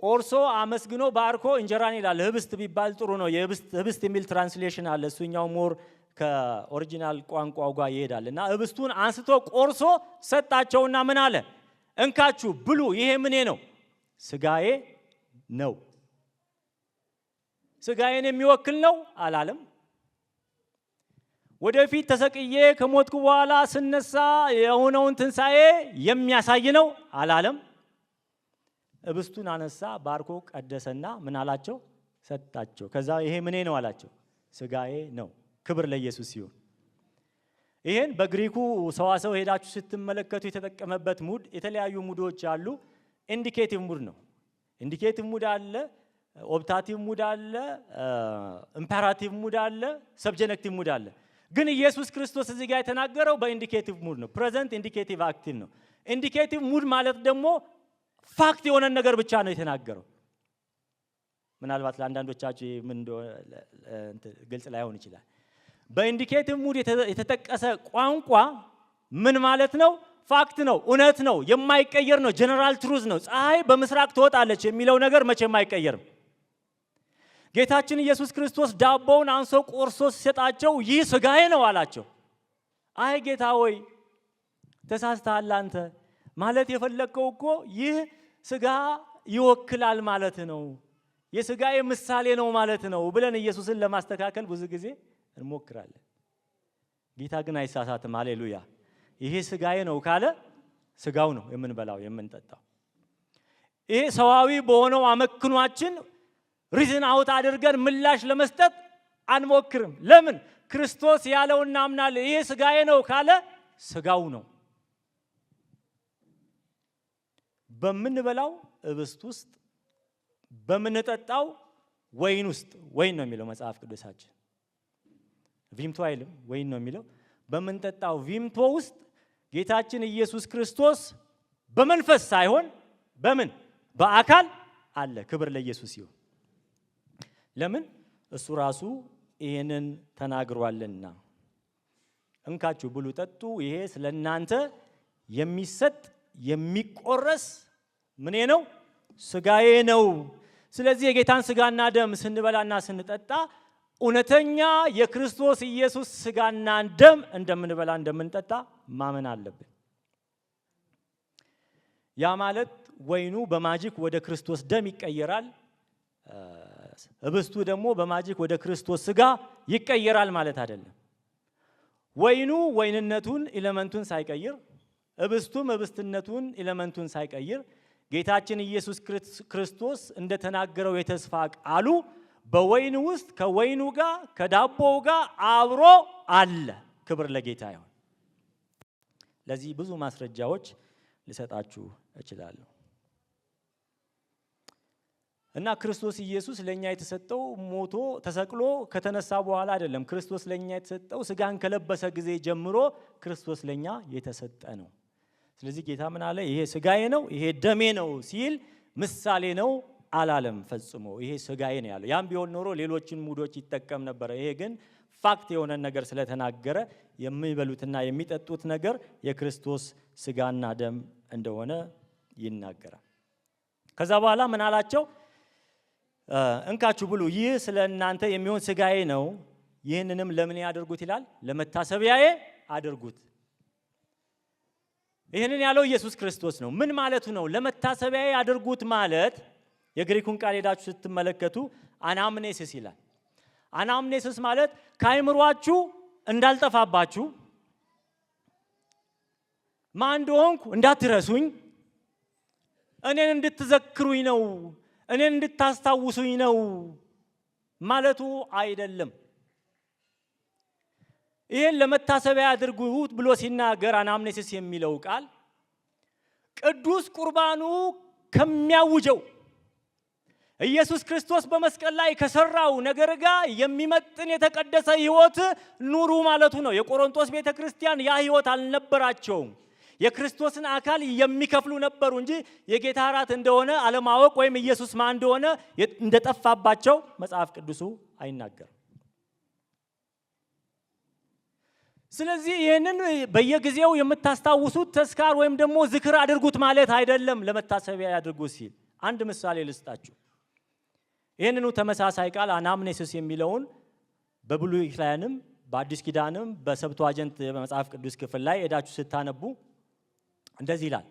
ቆርሶ አመስግኖ ባርኮ እንጀራን ይላል። ህብስት ቢባል ጥሩ ነው። የህብስት የሚል ትራንስሌሽን አለ። እሱኛው ሞር ከኦሪጂናል ቋንቋው ጋር ይሄዳል። እና ህብስቱን አንስቶ ቆርሶ ሰጣቸውና ምን አለ? እንካችሁ ብሉ፣ ይሄ ምኔ ነው? ሥጋዬ ነው። ሥጋዬን የሚወክል ነው አላለም። ወደፊት ተሰቅዬ ከሞትኩ በኋላ ስነሳ የሆነውን ትንሣኤ የሚያሳይ ነው አላለም። ህብስቱን አነሳ፣ ባርኮ ቀደሰና ምን አላቸው? ሰጣቸው። ከዛ ይሄ ምኔ ነው አላቸው? ሥጋዬ ነው። ክብር ለኢየሱስ ይሁን። ይሄን በግሪኩ ሰዋሰው ሄዳችሁ ስትመለከቱ የተጠቀመበት ሙድ የተለያዩ ሙዶች አሉ። ኢንዲኬቲቭ ሙድ ነው። ኢንዲኬቲቭ ሙድ አለ፣ ኦብታቲቭ ሙድ አለ፣ ኢምፐራቲቭ ሙድ አለ፣ ሰብጀነክቲቭ ሙድ አለ። ግን ኢየሱስ ክርስቶስ እዚህ ጋር የተናገረው በኢንዲኬቲቭ ሙድ ነው። ፕሬዘንት ኢንዲኬቲቭ አክቲቭ ነው። ኢንዲኬቲቭ ሙድ ማለት ደግሞ ፋክት የሆነ ነገር ብቻ ነው የተናገረው። ምናልባት ለአንዳንዶቻችሁ ምን እንደሆነ ግልጽ ላይሆን ይችላል። በኢንዲኬቲቭ ሙድ የተጠቀሰ ቋንቋ ምን ማለት ነው? ፋክት ነው፣ እውነት ነው፣ የማይቀየር ነው፣ ጀነራል ትሩዝ ነው። ፀሐይ በምስራቅ ትወጣለች የሚለው ነገር መቼም አይቀየርም። ጌታችን ኢየሱስ ክርስቶስ ዳቦውን አንሶ ቆርሶ ሲሰጣቸው ይህ ሥጋዬ ነው አላቸው። አይ ጌታ ሆይ ተሳስተሃል፣ አንተ ማለት የፈለግከው እኮ ይህ ሥጋ ይወክላል ማለት ነው፣ የሥጋዬ ምሳሌ ነው ማለት ነው ብለን ኢየሱስን ለማስተካከል ብዙ ጊዜ እንሞክራለን። ጌታ ግን አይሳሳትም። ሃሌሉያ። ይሄ ሥጋዬ ነው ካለ ሥጋው ነው የምንበላው የምንጠጣው። ይሄ ሰዋዊ በሆነው አመክኗችን ሪዝን አውት አድርገን ምላሽ ለመስጠት አንሞክርም። ለምን? ክርስቶስ ያለው እናምናለን። ይሄ ሥጋዬ ነው ካለ ሥጋው ነው። በምንበላው ህብስት ውስጥ በምንጠጣው ወይን ውስጥ፣ ወይን ነው የሚለው መጽሐፍ ቅዱሳችን፣ ቪምቶ አይልም፣ ወይን ነው የሚለው። በምንጠጣው ቪምቶ ውስጥ ጌታችን ኢየሱስ ክርስቶስ በመንፈስ ሳይሆን በምን? በአካል አለ። ክብር ለኢየሱስ ይሁን። ለምን? እሱ ራሱ ይሄንን ተናግሯልና እንካችሁ ብሉ ጠጡ፣ ይሄ ስለናንተ የሚሰጥ የሚቆረስ ምኔ ነው? ስጋዬ ነው። ስለዚህ የጌታን ስጋና ደም ስንበላና ስንጠጣ እውነተኛ የክርስቶስ ኢየሱስ ስጋና ደም እንደምንበላ እንደምንጠጣ ማመን አለብን። ያ ማለት ወይኑ በማጂክ ወደ ክርስቶስ ደም ይቀየራል፣ ህብስቱ ደግሞ በማጂክ ወደ ክርስቶስ ስጋ ይቀየራል ማለት አይደለም። ወይኑ ወይንነቱን ኤሌመንቱን ሳይቀይር፣ ህብስቱም ህብስትነቱን ኤሌመንቱን ሳይቀይር ጌታችን ኢየሱስ ክርስቶስ እንደተናገረው የተስፋ ቃሉ በወይኑ ውስጥ ከወይኑ ጋር ከዳቦው ጋር አብሮ አለ። ክብር ለጌታ ይሁን። ለዚህ ብዙ ማስረጃዎች ልሰጣችሁ እችላለሁ። እና ክርስቶስ ኢየሱስ ለኛ የተሰጠው ሞቶ ተሰቅሎ ከተነሳ በኋላ አይደለም። ክርስቶስ ለኛ የተሰጠው ስጋን ከለበሰ ጊዜ ጀምሮ ክርስቶስ ለኛ የተሰጠ ነው። ስለዚህ ጌታ ምን አለ? ይሄ ስጋዬ ነው፣ ይሄ ደሜ ነው ሲል ምሳሌ ነው አላለም። ፈጽሞ ይሄ ስጋዬ ነው ያለው። ያም ቢሆን ኖሮ ሌሎችን ሙዶች ይጠቀም ነበር። ይሄ ግን ፋክት የሆነ ነገር ስለተናገረ የሚበሉትና የሚጠጡት ነገር የክርስቶስ ስጋና ደም እንደሆነ ይናገራል። ከዛ በኋላ ምን አላቸው? እንካችሁ ብሉ፣ ይህ ስለ እናንተ የሚሆን ስጋዬ ነው፣ ይህንንም ለምን ያደርጉት ይላል? ለመታሰቢያዬ አድርጉት። ይህንን ያለው ኢየሱስ ክርስቶስ ነው። ምን ማለቱ ነው? ለመታሰቢያዬ አድርጉት ማለት የግሪኩን ቃል ሄዳችሁ ስትመለከቱ አናምኔሲስ ይላል። አናምኔሲስ ማለት ከአይምሯችሁ እንዳልጠፋባችሁ፣ ማን እንደሆንኩ እንዳትረሱኝ፣ እኔን እንድትዘክሩኝ ነው፣ እኔን እንድታስታውሱኝ ነው ማለቱ አይደለም። ይሄን ለመታሰቢያ አድርጉት ብሎ ሲናገር አናምኔሲስ የሚለው ቃል ቅዱስ ቁርባኑ ከሚያውጀው ኢየሱስ ክርስቶስ በመስቀል ላይ ከሰራው ነገር ጋር የሚመጥን የተቀደሰ ሕይወት ኑሩ ማለቱ ነው። የቆሮንቶስ ቤተክርስቲያን ያ ሕይወት አልነበራቸውም። የክርስቶስን አካል የሚከፍሉ ነበሩ እንጂ የጌታ እራት እንደሆነ አለማወቅ ወይም ኢየሱስ ማን እንደሆነ እንደጠፋባቸው መጽሐፍ ቅዱሱ አይናገርም። ስለዚህ ይህንን በየጊዜው የምታስታውሱት ተስካር ወይም ደግሞ ዝክር አድርጉት ማለት አይደለም። ለመታሰቢያ ያድርጉት ሲል አንድ ምሳሌ ልስጣችሁ። ይህንኑ ተመሳሳይ ቃል አናምኔሲስ የሚለውን በብሉይ ኪዳንም በአዲስ ኪዳንም በሰብተዋጀንት መጽሐፍ ቅዱስ ክፍል ላይ ሄዳችሁ ስታነቡ እንደዚህ ይላል፣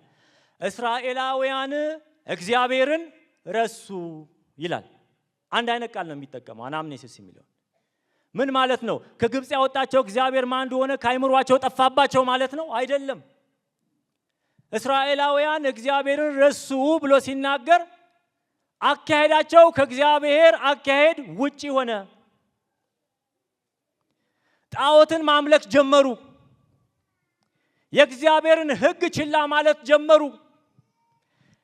እስራኤላውያን እግዚአብሔርን ረሱ ይላል። አንድ አይነት ቃል ነው የሚጠቀመው አናምኔሲስ የሚለው። ምን ማለት ነው? ከግብፅ ያወጣቸው እግዚአብሔር ማን እንደሆነ ከአይምሯቸው ጠፋባቸው ማለት ነው? አይደለም። እስራኤላውያን እግዚአብሔርን ረሱ ብሎ ሲናገር አካሄዳቸው ከእግዚአብሔር አካሄድ ውጪ ሆነ። ጣዖትን ማምለክ ጀመሩ። የእግዚአብሔርን ሕግ ችላ ማለት ጀመሩ።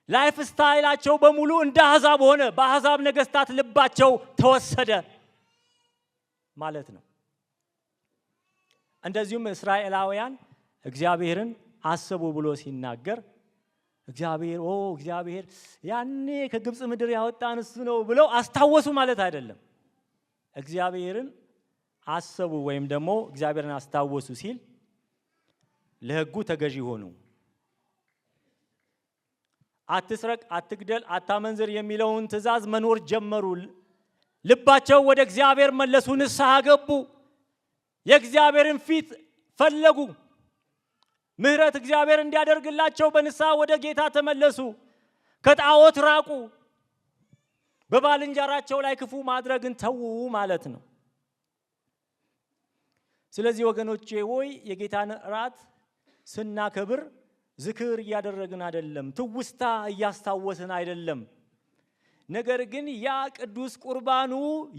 ላይፍ ስታይላቸው በሙሉ እንደ አሕዛብ ሆነ። በአሕዛብ ነገስታት ልባቸው ተወሰደ ማለት ነው። እንደዚሁም እስራኤላውያን እግዚአብሔርን አስቡ ብሎ ሲናገር እግዚአብሔር ያኔ ከግብፅ ምድር ያወጣን እሱ ነው ብለው አስታወሱ ማለት አይደለም። እግዚአብሔርን አሰቡ ወይም ደግሞ እግዚአብሔርን አስታወሱ ሲል ለሕጉ ተገዢ ሆኑ። አትስረቅ፣ አትግደል፣ አታመንዝር የሚለውን ትእዛዝ መኖር ጀመሩ። ልባቸው ወደ እግዚአብሔር መለሱ፣ ንስሐ ገቡ፣ የእግዚአብሔርን ፊት ፈለጉ። ምህረት እግዚአብሔር እንዲያደርግላቸው በንስሐ ወደ ጌታ ተመለሱ። ከጣዖት ራቁ። በባልንጀራቸው ላይ ክፉ ማድረግን ተዉ ማለት ነው። ስለዚህ ወገኖቼ ሆይ የጌታን እራት ስናከብር ዝክር እያደረግን አይደለም፣ ትውስታ እያስታወስን አይደለም። ነገር ግን ያ ቅዱስ ቁርባኑ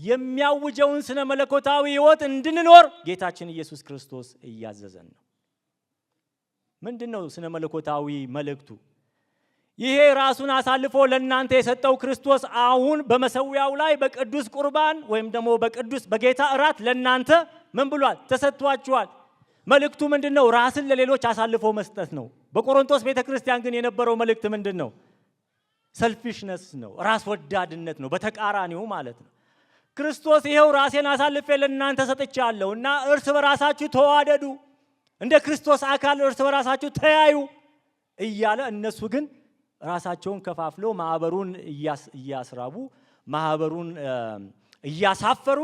የሚያውጀውን ስነ መለኮታዊ ሕይወት እንድንኖር ጌታችን ኢየሱስ ክርስቶስ እያዘዘን ነው። ምንድነው ስነ መለኮታዊ መልእክቱ? ይሄ ራሱን አሳልፎ ለእናንተ የሰጠው ክርስቶስ አሁን በመሰዊያው ላይ በቅዱስ ቁርባን ወይም ደግሞ በጌታ እራት ለእናንተ ምን ብሏል? ተሰጥቷችኋል። መልእክቱ ምንድነው? ራስን ለሌሎች አሳልፎ መስጠት ነው። በቆሮንቶስ ቤተክርስቲያን ግን የነበረው መልእክት ምንድነው? ሰልፊሽነስ ነው፣ ራስ ወዳድነት ነው። በተቃራኒው ማለት ነው። ክርስቶስ ይሄው ራሴን አሳልፌ ለእናንተ ሰጥቻለሁና እርስ በራሳችሁ ተዋደዱ፣ እንደ ክርስቶስ አካል እርስ በራሳችሁ ተያዩ እያለ እነሱ ግን ራሳቸውን ከፋፍለው ማህበሩን እያስራቡ ማህበሩን እያሳፈሩ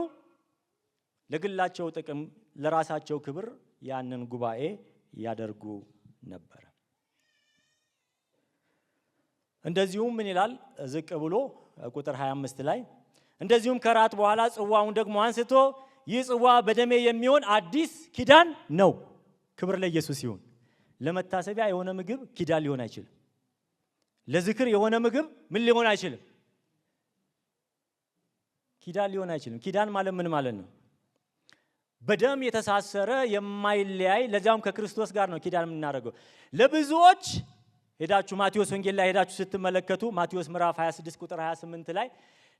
ለግላቸው ጥቅም ለራሳቸው ክብር ያንን ጉባኤ ያደርጉ ነበር። እንደዚሁም ምን ይላል ዝቅ ብሎ ቁጥር 25 ላይ እንደዚሁም ከራት በኋላ ጽዋውን ደግሞ አንስቶ ይህ ጽዋ በደሜ የሚሆን አዲስ ኪዳን ነው። ክብር ለኢየሱስ ይሁን። ለመታሰቢያ የሆነ ምግብ ኪዳን ሊሆን አይችልም። ለዝክር የሆነ ምግብ ምን ሊሆን አይችልም? ኪዳን ሊሆን አይችልም። ኪዳን ማለት ምን ማለት ነው? በደም የተሳሰረ የማይለያይ ለዛም ከክርስቶስ ጋር ነው ኪዳን የምናደርገው። ለብዙዎች ሄዳችሁ ማቴዎስ ወንጌል ላይ ሄዳችሁ ስትመለከቱ ማቴዎስ ምዕራፍ 26 ቁጥር 28 ላይ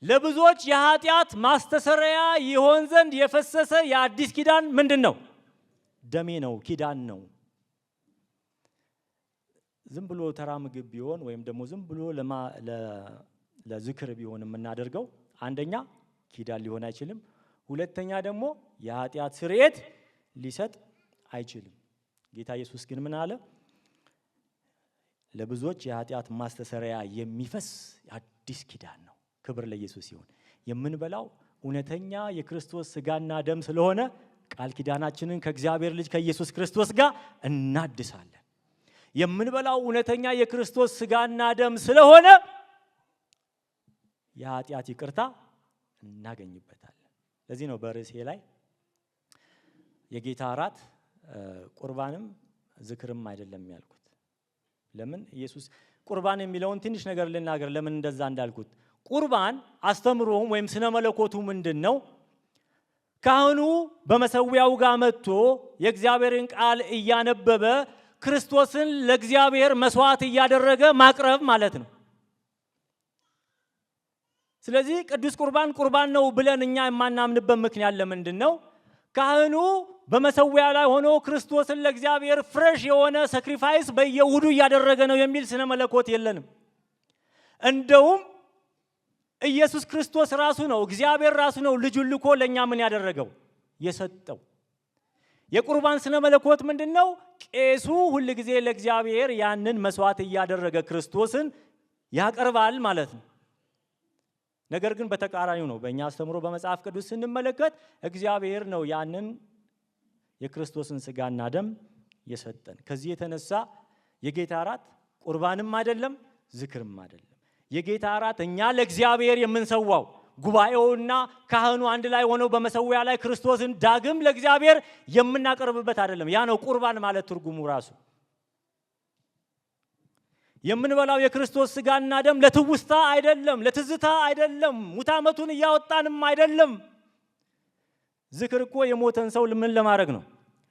ለብዙዎች የኃጢአት ማስተሰረያ ይሆን ዘንድ የፈሰሰ የአዲስ ኪዳን ምንድነው? ደሜ ነው፣ ኪዳን ነው። ዝም ብሎ ተራ ምግብ ቢሆን ወይም ደግሞ ዝም ብሎ ለዝክር ቢሆን የምናደርገው አንደኛ ኪዳን ሊሆን አይችልም። ሁለተኛ ደግሞ የኃጢአት ስርየት ሊሰጥ አይችልም። ጌታ ኢየሱስ ግን ምን አለ? ለብዙዎች የኃጢአት ማስተሰረያ የሚፈስ አዲስ ኪዳን ነው። ክብር ለኢየሱስ ይሁን። የምንበላው እውነተኛ የክርስቶስ ስጋና ደም ስለሆነ ቃል ኪዳናችንን ከእግዚአብሔር ልጅ ከኢየሱስ ክርስቶስ ጋር እናድሳለን። የምንበላው እውነተኛ የክርስቶስ ስጋና ደም ስለሆነ የኃጢአት ይቅርታ እናገኝበታለን። ለዚህ ነው በርዕሴ ላይ የጌታ እራት ቁርባንም ዝክርም አይደለም ያልኩት። ለምን ኢየሱስ ቁርባን የሚለውን ትንሽ ነገር ልናገር፣ ለምን እንደዛ እንዳልኩት። ቁርባን አስተምሮም ወይም ስነ መለኮቱ ምንድነው? ካህኑ በመሰዊያው ጋር መጥቶ የእግዚአብሔርን ቃል እያነበበ ክርስቶስን ለእግዚአብሔር መስዋዕት እያደረገ ማቅረብ ማለት ነው። ስለዚህ ቅዱስ ቁርባን ቁርባን ነው ብለን እኛ የማናምንበት ምክንያት ለምንድን ነው? ካህኑ በመሰዊያ ላይ ሆኖ ክርስቶስን ለእግዚአብሔር ፍሬሽ የሆነ ሳክሪፋይስ በየእሁዱ እያደረገ ነው የሚል ስነ መለኮት የለንም። እንደውም ኢየሱስ ክርስቶስ ራሱ ነው፣ እግዚአብሔር ራሱ ነው ልጁን ልኮ ለኛ ምን ያደረገው? የሰጠው። የቁርባን ስነ መለኮት ምንድነው? ቄሱ ሁሉ ጊዜ ለእግዚአብሔር ያንን መስዋዕት እያደረገ ክርስቶስን ያቀርባል ማለት ነው። ነገር ግን በተቃራኒው ነው። በእኛ አስተምሮ በመጽሐፍ ቅዱስ ስንመለከት እግዚአብሔር ነው ያንን የክርስቶስን ስጋና ደም የሰጠን። ከዚህ የተነሳ የጌታ እራት ቁርባንም አይደለም ዝክርም አይደለም። የጌታ እራት እኛ ለእግዚአብሔር የምንሰዋው ጉባኤውና ካህኑ አንድ ላይ ሆነው በመሰዊያ ላይ ክርስቶስን ዳግም ለእግዚአብሔር የምናቀርብበት አይደለም። ያ ነው ቁርባን ማለት ትርጉሙ ራሱ። የምንበላው የክርስቶስ ስጋና ደም ለትውስታ አይደለም፣ ለትዝታ አይደለም፣ ሙት ዓመቱን እያወጣንም አይደለም። ዝክር እኮ የሞተን ሰው ምን ለማድረግ ነው?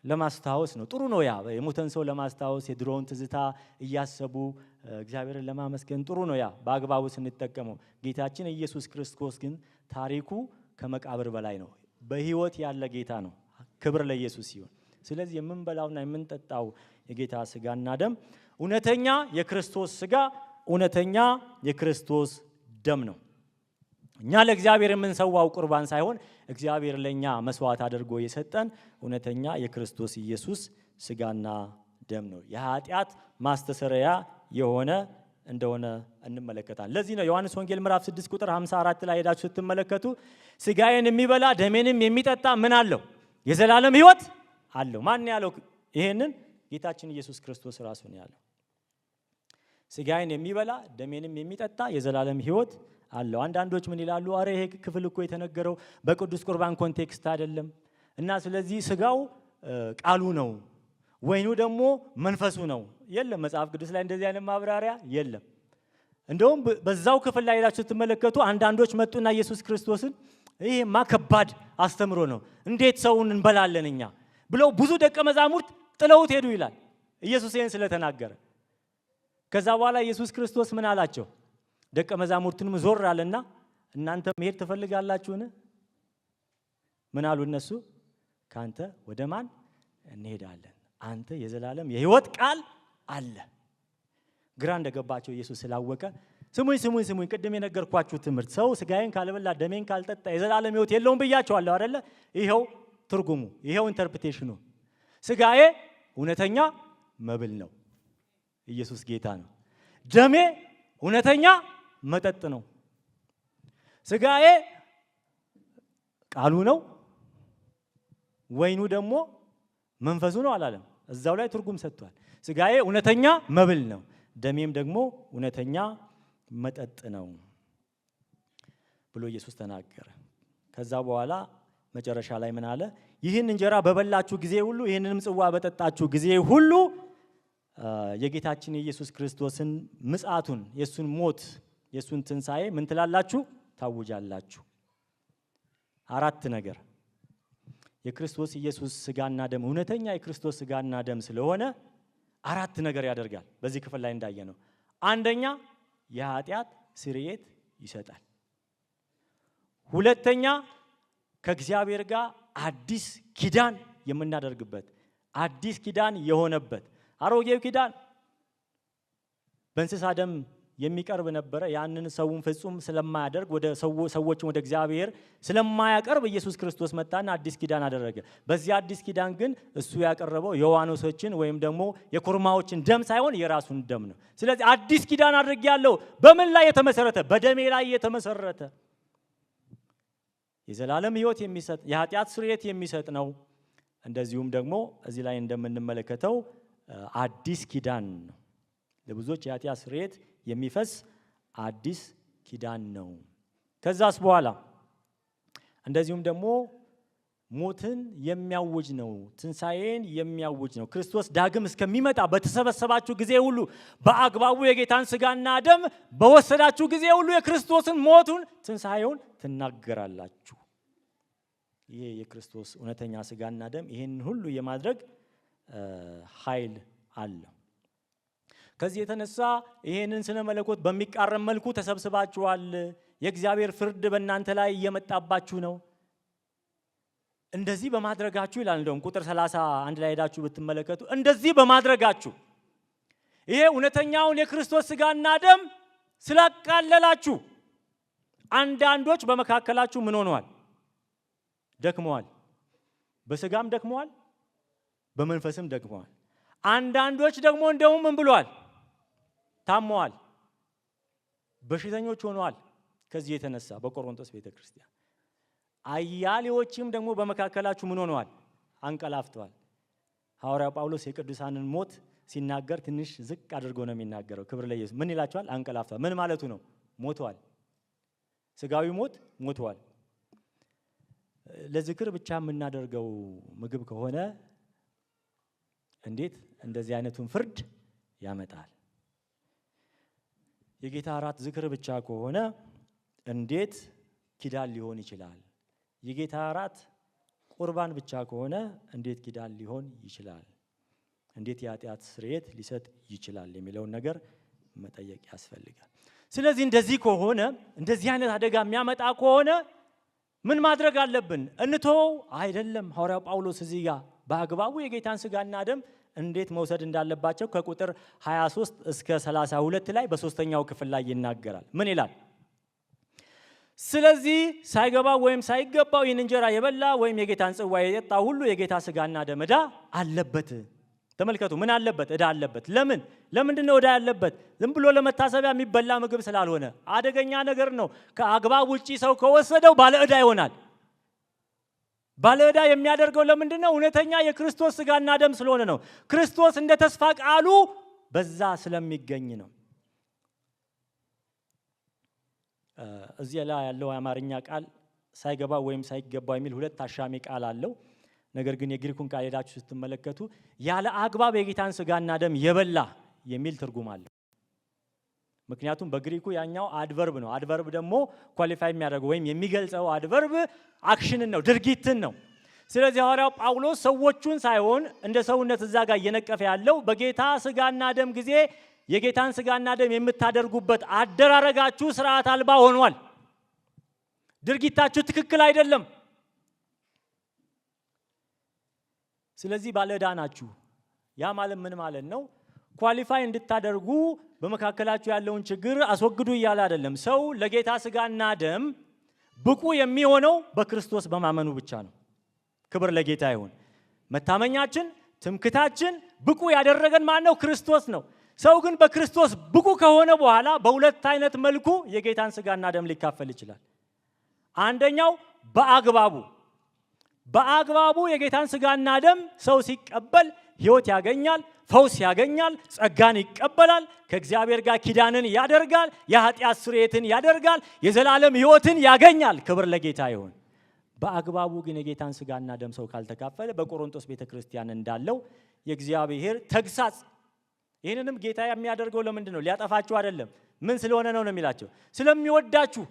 ለማስታወስ ነው። ጥሩ ነው። ያ የሞተን ሰው ለማስታወስ የድሮውን ትዝታ እያሰቡ እግዚአብሔርን ለማመስገን ጥሩ ነው። ያ በአግባቡ ስንጠቀመው። ጌታችን ኢየሱስ ክርስቶስ ግን ታሪኩ ከመቃብር በላይ ነው። በሕይወት ያለ ጌታ ነው። ክብር ለኢየሱስ ይሁን። ስለዚህ የምንበላውና የምንጠጣው የጌታ ስጋና ደም እውነተኛ የክርስቶስ ስጋ፣ እውነተኛ የክርስቶስ ደም ነው። እኛ ለእግዚአብሔር የምንሰዋው ቁርባን ሳይሆን እግዚአብሔር ለኛ መስዋዕት አድርጎ የሰጠን እውነተኛ የክርስቶስ ኢየሱስ ስጋና ደም ነው። የኃጢአት ማስተሰረያ የሆነ እንደሆነ እንመለከታለን። ለዚህ ነው ዮሐንስ ወንጌል ምዕራፍ 6 ቁጥር 54 ላይ ሄዳችሁ ስትመለከቱ ስጋዬን የሚበላ ደሜንም የሚጠጣ ምን አለው? የዘላለም ሕይወት አለው። ማን ያለው ይሄንን? ጌታችን ኢየሱስ ክርስቶስ ራሱ ነው ያለው። ስጋዬን የሚበላ ደሜንም የሚጠጣ የዘላለም ሕይወት አለው። አንዳንዶች ምን ይላሉ? አረ ይሄ ክፍል እኮ የተነገረው በቅዱስ ቁርባን ኮንቴክስት አይደለም እና ስለዚህ ስጋው ቃሉ ነው፣ ወይኑ ደግሞ መንፈሱ ነው። የለም፣ መጽሐፍ ቅዱስ ላይ እንደዚህ አይነት ማብራሪያ የለም። እንደውም በዛው ክፍል ላይ ሄዳችሁ ስትመለከቱ አንዳንዶች መጡና ኢየሱስ ክርስቶስን ይሄማ ከባድ አስተምሮ ነው፣ እንዴት ሰውን እንበላለን እኛ ብለው ብዙ ደቀ መዛሙርት ጥለውት ሄዱ ይላል ኢየሱስ ይሄን ስለተናገረ። ከዛ በኋላ ኢየሱስ ክርስቶስ ምን አላቸው? ደቀ መዛሙርቱንም ዞር አለና እናንተ መሄድ ትፈልጋላችሁን? ምን አሉ እነሱ? ካንተ ወደ ማን እንሄዳለን? አንተ የዘላለም የሕይወት ቃል አለ። ግራ እንደገባቸው ኢየሱስ ስላወቀ ስሙኝ ቅድም የነገርኳችሁ ትምህርት ሰው ስጋዬን ካልበላ ደሜን ካልጠጣ የዘላለም ሕይወት የለውም ብያችኋለሁ አይደለ? ይሄው ትርጉሙ፣ ይሄው ኢንተርፕሬቴሽኑ። ስጋዬ እውነተኛ መብል ነው፣ ኢየሱስ ጌታ ነው። ደሜ እውነተኛ መጠጥ ነው። ስጋዬ ቃሉ ነው፣ ወይኑ ደግሞ መንፈሱ ነው አላለም። እዛው ላይ ትርጉም ሰጥቷል። ስጋዬ እውነተኛ መብል ነው፣ ደሜም ደግሞ እውነተኛ መጠጥ ነው ብሎ ኢየሱስ ተናገረ። ከዛ በኋላ መጨረሻ ላይ ምን አለ? ይህን እንጀራ በበላችሁ ጊዜ ሁሉ ይህንንም ጽዋ በጠጣችሁ ጊዜ ሁሉ የጌታችን የኢየሱስ ክርስቶስን ምጽአቱን፣ የሱን ሞት፣ የሱን ትንሣኤ ምን ትላላችሁ? ታውጃላችሁ። አራት ነገር የክርስቶስ ኢየሱስ ስጋና ደም እውነተኛ የክርስቶስ ስጋና ደም ስለሆነ አራት ነገር ያደርጋል። በዚህ ክፍል ላይ እንዳየ ነው። አንደኛ የኃጢአት ስርየት ይሰጣል። ሁለተኛ ከእግዚአብሔር ጋር አዲስ ኪዳን የምናደርግበት፣ አዲስ ኪዳን የሆነበት። አሮጌው ኪዳን በእንስሳ ደም የሚቀርብ ነበረ። ያንን ሰውን ፍጹም ስለማያደርግ ወደ ሰዎችን ወደ እግዚአብሔር ስለማያቀርብ ኢየሱስ ክርስቶስ መጣና አዲስ ኪዳን አደረገ። በዚህ አዲስ ኪዳን ግን እሱ ያቀረበው የዋኖሶችን ወይም ደግሞ የኮርማዎችን ደም ሳይሆን የራሱን ደም ነው። ስለዚህ አዲስ ኪዳን አድርጌያለሁ። በምን ላይ የተመሰረተ? በደሜ ላይ የተመሰረተ የዘላለም ሕይወት የሚሰጥ የኃጢአት ስርየት የሚሰጥ ነው። እንደዚሁም ደግሞ እዚህ ላይ እንደምንመለከተው አዲስ ኪዳን ነው። ለብዙዎች የኃጢአት ስርየት የሚፈስ አዲስ ኪዳን ነው። ከዛስ በኋላ እንደዚሁም ደግሞ ሞትን የሚያውጅ ነው፣ ትንሣኤን የሚያውጅ ነው። ክርስቶስ ዳግም እስከሚመጣ በተሰበሰባችሁ ጊዜ ሁሉ በአግባቡ የጌታን ስጋና ደም በወሰዳችሁ ጊዜ ሁሉ የክርስቶስን ሞቱን፣ ትንሣኤውን ትናገራላችሁ። ይሄ የክርስቶስ እውነተኛ ስጋና ደም ይህን ሁሉ የማድረግ ኃይል አለው። ከዚህ የተነሳ ይሄንን ስነ መለኮት በሚቃረም መልኩ ተሰብስባችኋል። የእግዚአብሔር ፍርድ በእናንተ ላይ እየመጣባችሁ ነው። እንደዚህ በማድረጋችሁ ይላል። እንደውም ቁጥር 31 ላይ ሄዳችሁ ብትመለከቱ እንደዚህ በማድረጋችሁ ይሄ እውነተኛውን የክርስቶስ ስጋና ደም ስላቃለላችሁ አንዳንዶች በመካከላችሁ ምን ሆነዋል? ደክመዋል። በስጋም ደክመዋል፣ በመንፈስም ደክመዋል። አንዳንዶች ደግሞ እንደውም ምን ብለዋል? ታመዋል፣ በሽተኞች ሆነዋል። ከዚህ የተነሳ በቆሮንቶስ ቤተክርስቲያን አያሌዎችም ደግሞ በመካከላችሁ ምን ሆነዋል? አንቀላፍተዋል። ሐዋርያው ጳውሎስ የቅዱሳንን ሞት ሲናገር ትንሽ ዝቅ አድርጎ ነው የሚናገረው። ክብር ለኢየሱስ። ምን ይላቸዋል? አንቀላፍተዋል። ምን ማለቱ ነው? ሞተዋል። ስጋዊ ሞት ሞተዋል። ለዝክር ብቻ የምናደርገው ምግብ ከሆነ እንዴት እንደዚህ አይነቱን ፍርድ ያመጣል? የጌታ እራት ዝክር ብቻ ከሆነ እንዴት ኪዳን ሊሆን ይችላል? የጌታ እራት ቁርባን ብቻ ከሆነ እንዴት ኪዳን ሊሆን ይችላል? እንዴት የኃጢአት ስርየት ሊሰጥ ይችላል የሚለውን ነገር መጠየቅ ያስፈልጋል። ስለዚህ እንደዚህ ከሆነ እንደዚህ አይነት አደጋ የሚያመጣ ከሆነ ምን ማድረግ አለብን? እንተወው አይደለም። ሐዋርያው ጳውሎስ እዚህ ጋር በአግባቡ የጌታን ስጋና ደም እንዴት መውሰድ እንዳለባቸው ከቁጥር 23 እስከ 32 ላይ በሶስተኛው ክፍል ላይ ይናገራል። ምን ይላል? ስለዚህ ሳይገባ ወይም ሳይገባው ይህን እንጀራ የበላ ወይም የጌታን ጽዋ የጠጣ ሁሉ የጌታ ስጋና ደም ዕዳ አለበት። ተመልከቱ፣ ምን አለበት? ዕዳ አለበት። ለምንድን ነው ዕዳ ያለበት? ዝም ብሎ ለመታሰቢያ የሚበላ ምግብ ስላልሆነ አደገኛ ነገር ነው። ከአግባብ ውጪ ሰው ከወሰደው ባለ ዕዳ ይሆናል። ባለ ዕዳ የሚያደርገው ለምንድን ነው? እውነተኛ የክርስቶስ ስጋና ደም ስለሆነ ነው። ክርስቶስ እንደ ተስፋ ቃሉ በዛ ስለሚገኝ ነው። እዚህ ላይ ያለው የአማርኛ ቃል ሳይገባ ወይም ሳይገባ የሚል ሁለት አሻሚ ቃል አለው። ነገር ግን የግሪኩን ቃል ሄዳችሁ ስትመለከቱ ያለ አግባብ የጌታን ስጋና ደም የበላ የሚል ትርጉም አለው። ምክንያቱም በግሪኩ ያኛው አድቨርብ ነው። አድቨርብ ደግሞ ኳሊፋይ የሚያደርገው ወይም የሚገልጸው አድቨርብ አክሽንን ነው፣ ድርጊትን ነው። ስለዚህ ሐዋርያው ጳውሎስ ሰዎቹን ሳይሆን እንደ ሰውነት እዛ ጋር እየነቀፈ ያለው በጌታ ስጋና ደም ጊዜ የጌታን ስጋና ደም የምታደርጉበት አደራረጋችሁ ስርዓት አልባ ሆኗል። ድርጊታችሁ ትክክል አይደለም። ስለዚህ ባለ ዕዳ ናችሁ። ያ ማለት ምን ማለት ነው? ኳሊፋይ እንድታደርጉ በመካከላችሁ ያለውን ችግር አስወግዱ እያለ አይደለም። ሰው ለጌታ ስጋና ደም ብቁ የሚሆነው በክርስቶስ በማመኑ ብቻ ነው። ክብር ለጌታ ይሁን። መታመኛችን፣ ትምክታችን ብቁ ያደረገን ማን ነው? ክርስቶስ ነው። ሰው ግን በክርስቶስ ብቁ ከሆነ በኋላ በሁለት አይነት መልኩ የጌታን ስጋና ደም ሊካፈል ይችላል። አንደኛው በአግባቡ የጌታን ስጋና ደም ሰው ሲቀበል ሕይወት ያገኛል፣ ፈውስ ያገኛል፣ ጸጋን ይቀበላል፣ ከእግዚአብሔር ጋር ኪዳንን ያደርጋል፣ የኃጢአት ስርየትን ያደርጋል፣ የዘላለም ሕይወትን ያገኛል። ክብር ለጌታ ይሁን። በአግባቡ ግን የጌታን ስጋና ደም ሰው ካልተካፈለ በቆሮንቶስ ቤተክርስቲያን እንዳለው የእግዚአብሔር ተግሳጽ። ይህንንም ጌታ የሚያደርገው ለምንድን ነው? ሊያጠፋችሁ አይደለም። ምን ስለሆነ ነው የሚላቸው? ስለሚወዳችሁ።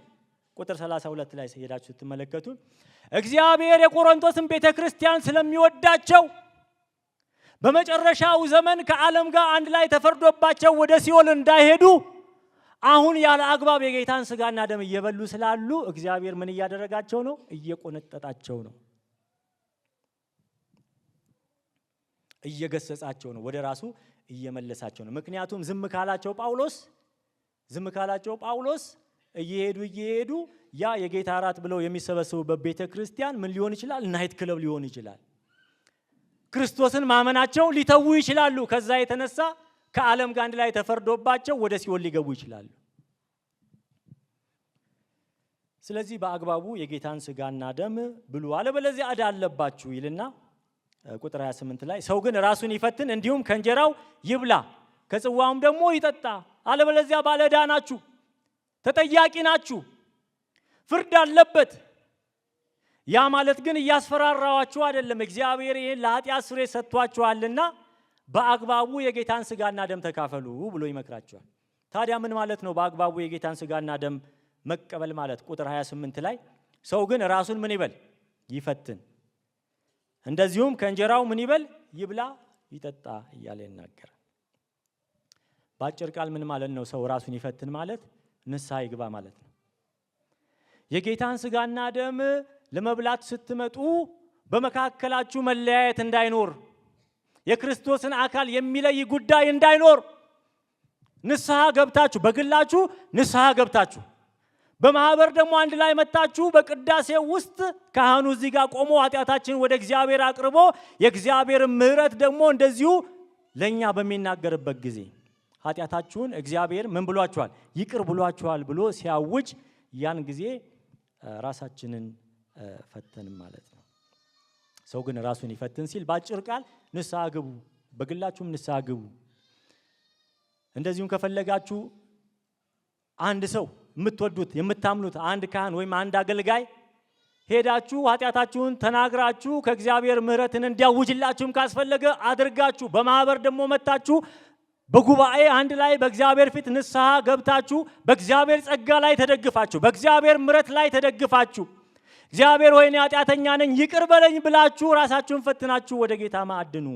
ቁጥር 32 ላይ ሄዳችሁ ስትመለከቱ እግዚአብሔር የቆሮንቶስን ቤተክርስቲያን ስለሚወዳቸው በመጨረሻው ዘመን ከዓለም ጋር አንድ ላይ ተፈርዶባቸው ወደ ሲኦል እንዳይሄዱ አሁን ያለ አግባብ የጌታን ስጋና ደም እየበሉ ስላሉ እግዚአብሔር ምን እያደረጋቸው ነው? እየቆነጠጣቸው ነው፣ እየገሰጻቸው ነው፣ ወደ ራሱ እየመለሳቸው ነው። ምክንያቱም ዝም ካላቸው ጳውሎስ እየሄዱ ያ የጌታ እራት ብለው የሚሰበሰቡበት ቤተ ክርስቲያን ምን ሊሆን ይችላል? ናይት ክለብ ሊሆን ይችላል። ክርስቶስን ማመናቸው ሊተዉ ይችላሉ። ከዛ የተነሳ ከዓለም ጋር አንድ ላይ ተፈርዶባቸው ወደ ሲኦል ሊገቡ ይችላሉ። ስለዚህ በአግባቡ የጌታን ስጋና ደም ብሉ፣ አለበለዚያ ዕዳ አለባችሁ ይልና ቁጥር 28 ላይ ሰው ግን ራሱን ይፈትን፣ እንዲሁም ከእንጀራው ይብላ ከጽዋውም ደግሞ ይጠጣ፣ አለበለዚያ ባለ ዕዳ ናችሁ፣ ተጠያቂ ናችሁ፣ ፍርድ አለበት። ያ ማለት ግን እያስፈራራዋችሁ አይደለም። እግዚአብሔር ይህን ለኃጢአት ስርየት ሰጥቷችኋልና በአግባቡ የጌታን ስጋና ደም ተካፈሉ ብሎ ይመክራቸዋል። ታዲያ ምን ማለት ነው በአግባቡ የጌታን ስጋና ደም መቀበል ማለት? ቁጥር 28 ላይ ሰው ግን ራሱን ምን ይበል? ይፈትን፣ እንደዚሁም ከእንጀራው ምን ይበል? ይብላ፣ ይጠጣ እያለ ይናገራል። በአጭር ቃል ምን ማለት ነው? ሰው ራሱን ይፈትን ማለት ንስሐ ይግባ ማለት ነው። የጌታን ስጋና ደም ለመብላት ስትመጡ በመካከላችሁ መለያየት እንዳይኖር፣ የክርስቶስን አካል የሚለይ ጉዳይ እንዳይኖር ንስሐ ገብታችሁ፣ በግላችሁ ንስሐ ገብታችሁ፣ በማህበር ደግሞ አንድ ላይ መጣችሁ በቅዳሴ ውስጥ ካህኑ እዚህ ጋር ቆሞ ኃጢአታችንን ወደ እግዚአብሔር አቅርቦ የእግዚአብሔር ምሕረት ደግሞ እንደዚሁ ለኛ በሚናገርበት ጊዜ ኃጢአታችሁን እግዚአብሔር ምን ብሏችኋል? ይቅር ብሏችኋል ብሎ ሲያውጅ ያን ጊዜ ራሳችንን ፈተንም ማለት ነው። ሰው ግን ራሱን ይፈትን ሲል ባጭር ቃል ንስሐ ግቡ፣ በግላችሁም ንስሐ ግቡ። እንደዚሁም ከፈለጋችሁ አንድ ሰው የምትወዱት የምታምኑት አንድ ካህን ወይም አንድ አገልጋይ ሄዳችሁ ኃጢአታችሁን ተናግራችሁ ከእግዚአብሔር ምሕረትን እንዲያውጅላችሁም ካስፈለገ አድርጋችሁ በማህበር ደግሞ መጣችሁ በጉባኤ አንድ ላይ በእግዚአብሔር ፊት ንስሐ ገብታችሁ በእግዚአብሔር ጸጋ ላይ ተደግፋችሁ በእግዚአብሔር ምሕረት ላይ ተደግፋችሁ እግዚአብሔር ሆይ እኔ ኃጢአተኛ ነኝ ይቅር በለኝ ብላችሁ ራሳችሁን ፈትናችሁ ወደ ጌታ ማዕድ ኑ።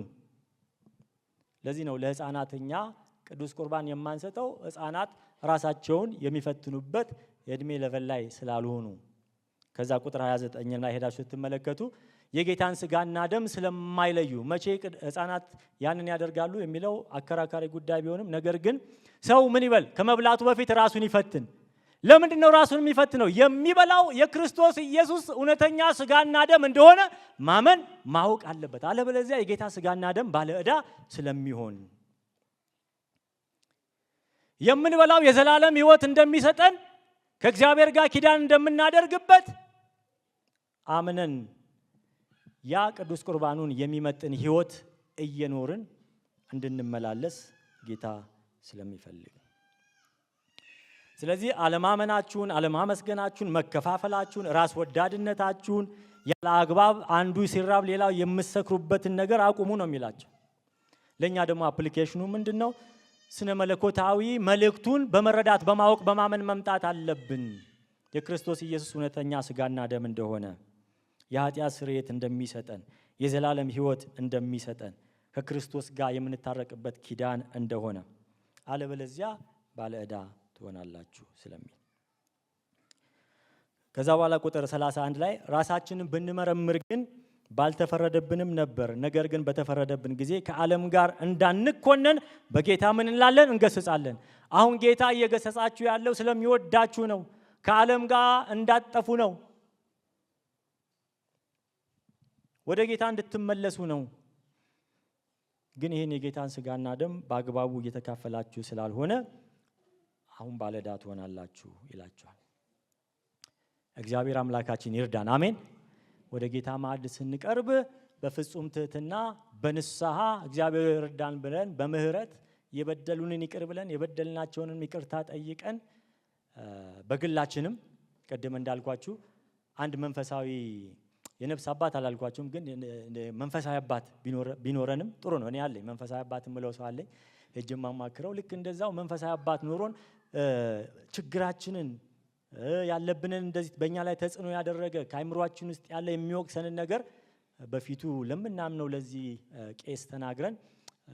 ለዚህ ነው ለሕፃናትኛ ቅዱስ ቁርባን የማንሰጠው፣ ሕፃናት ራሳቸውን የሚፈትኑበት የእድሜ ለቨል ላይ ስላልሆኑ። ከዛ ቁጥር 29 ላይ ሄዳችሁ ስትመለከቱ የጌታን ስጋና ደም ስለማይለዩ መቼ ሕፃናት ያንን ያደርጋሉ የሚለው አከራካሪ ጉዳይ ቢሆንም፣ ነገር ግን ሰው ምን ይበል? ከመብላቱ በፊት ራሱን ይፈትን። ለምንድን ነው ራሱን የሚፈትነው? የሚበላው የክርስቶስ ኢየሱስ እውነተኛ ስጋና ደም እንደሆነ ማመን ማወቅ አለበት። አለበለዚያ የጌታ ስጋና ደም ባለ ዕዳ ስለሚሆን የምንበላው የዘላለም ሕይወት እንደሚሰጠን ከእግዚአብሔር ጋር ኪዳን እንደምናደርግበት አምነን ያ ቅዱስ ቁርባኑን የሚመጥን ሕይወት እየኖርን እንድንመላለስ ጌታ ስለሚፈልግ፣ ስለዚህ አለማመናችሁን፣ አለማመስገናችሁን፣ መከፋፈላችሁን፣ ራስ ወዳድነታችሁን ያለ አግባብ አንዱ ሲራብ ሌላው የምትሰክሩበትን ነገር አቁሙ ነው የሚላቸው። ለእኛ ደግሞ አፕሊኬሽኑ ምንድን ነው? ስነ መለኮታዊ መልእክቱን በመረዳት በማወቅ በማመን መምጣት አለብን። የክርስቶስ ኢየሱስ እውነተኛ ስጋና ደም እንደሆነ፣ የኃጢአት ስርየት እንደሚሰጠን፣ የዘላለም ሕይወት እንደሚሰጠን፣ ከክርስቶስ ጋር የምንታረቅበት ኪዳን እንደሆነ፣ አለበለዚያ ባለ ዕዳ ትሆናላችሁ ስለሚል ከዛ በኋላ ቁጥር 31 ላይ ራሳችንን ብንመረምር ግን ባልተፈረደብንም ነበር። ነገር ግን በተፈረደብን ጊዜ ከዓለም ጋር እንዳንኮነን በጌታ ምን እንላለን? እንገስጻለን። አሁን ጌታ እየገሰጻችሁ ያለው ስለሚወዳችሁ ነው። ከዓለም ጋር እንዳትጠፉ ነው። ወደ ጌታ እንድትመለሱ ነው። ግን ይህን የጌታን ስጋና ደም በአግባቡ እየተካፈላችሁ ስላልሆነ አሁን ባለዕዳ ትሆናላችሁ ይላችኋል። እግዚአብሔር አምላካችን ይርዳን። አሜን። ወደ ጌታ ማዕድ ስንቀርብ በፍጹም ትህትና በንስሐ እግዚአብሔር ይርዳን ብለን በምህረት የበደሉንን ይቅር ብለን የበደልናቸውንም ይቅርታ ጠይቀን በግላችንም ቅድም እንዳልኳችሁ አንድ መንፈሳዊ የነፍስ አባት አላልኳችሁም፣ ግን መንፈሳዊ አባት ቢኖረንም ጥሩ ነው። እኔ አለኝ መንፈሳዊ አባት ምለው ሰው አለኝ ሄጄ ማማክረው። ልክ እንደዛው መንፈሳዊ አባት ኖሮን ችግራችንን ያለብንን እንደዚህ በእኛ ላይ ተጽዕኖ ያደረገ ከአይምሯችን ውስጥ ያለ የሚወቅሰንን ነገር በፊቱ ለምናምነው ለዚህ ቄስ ተናግረን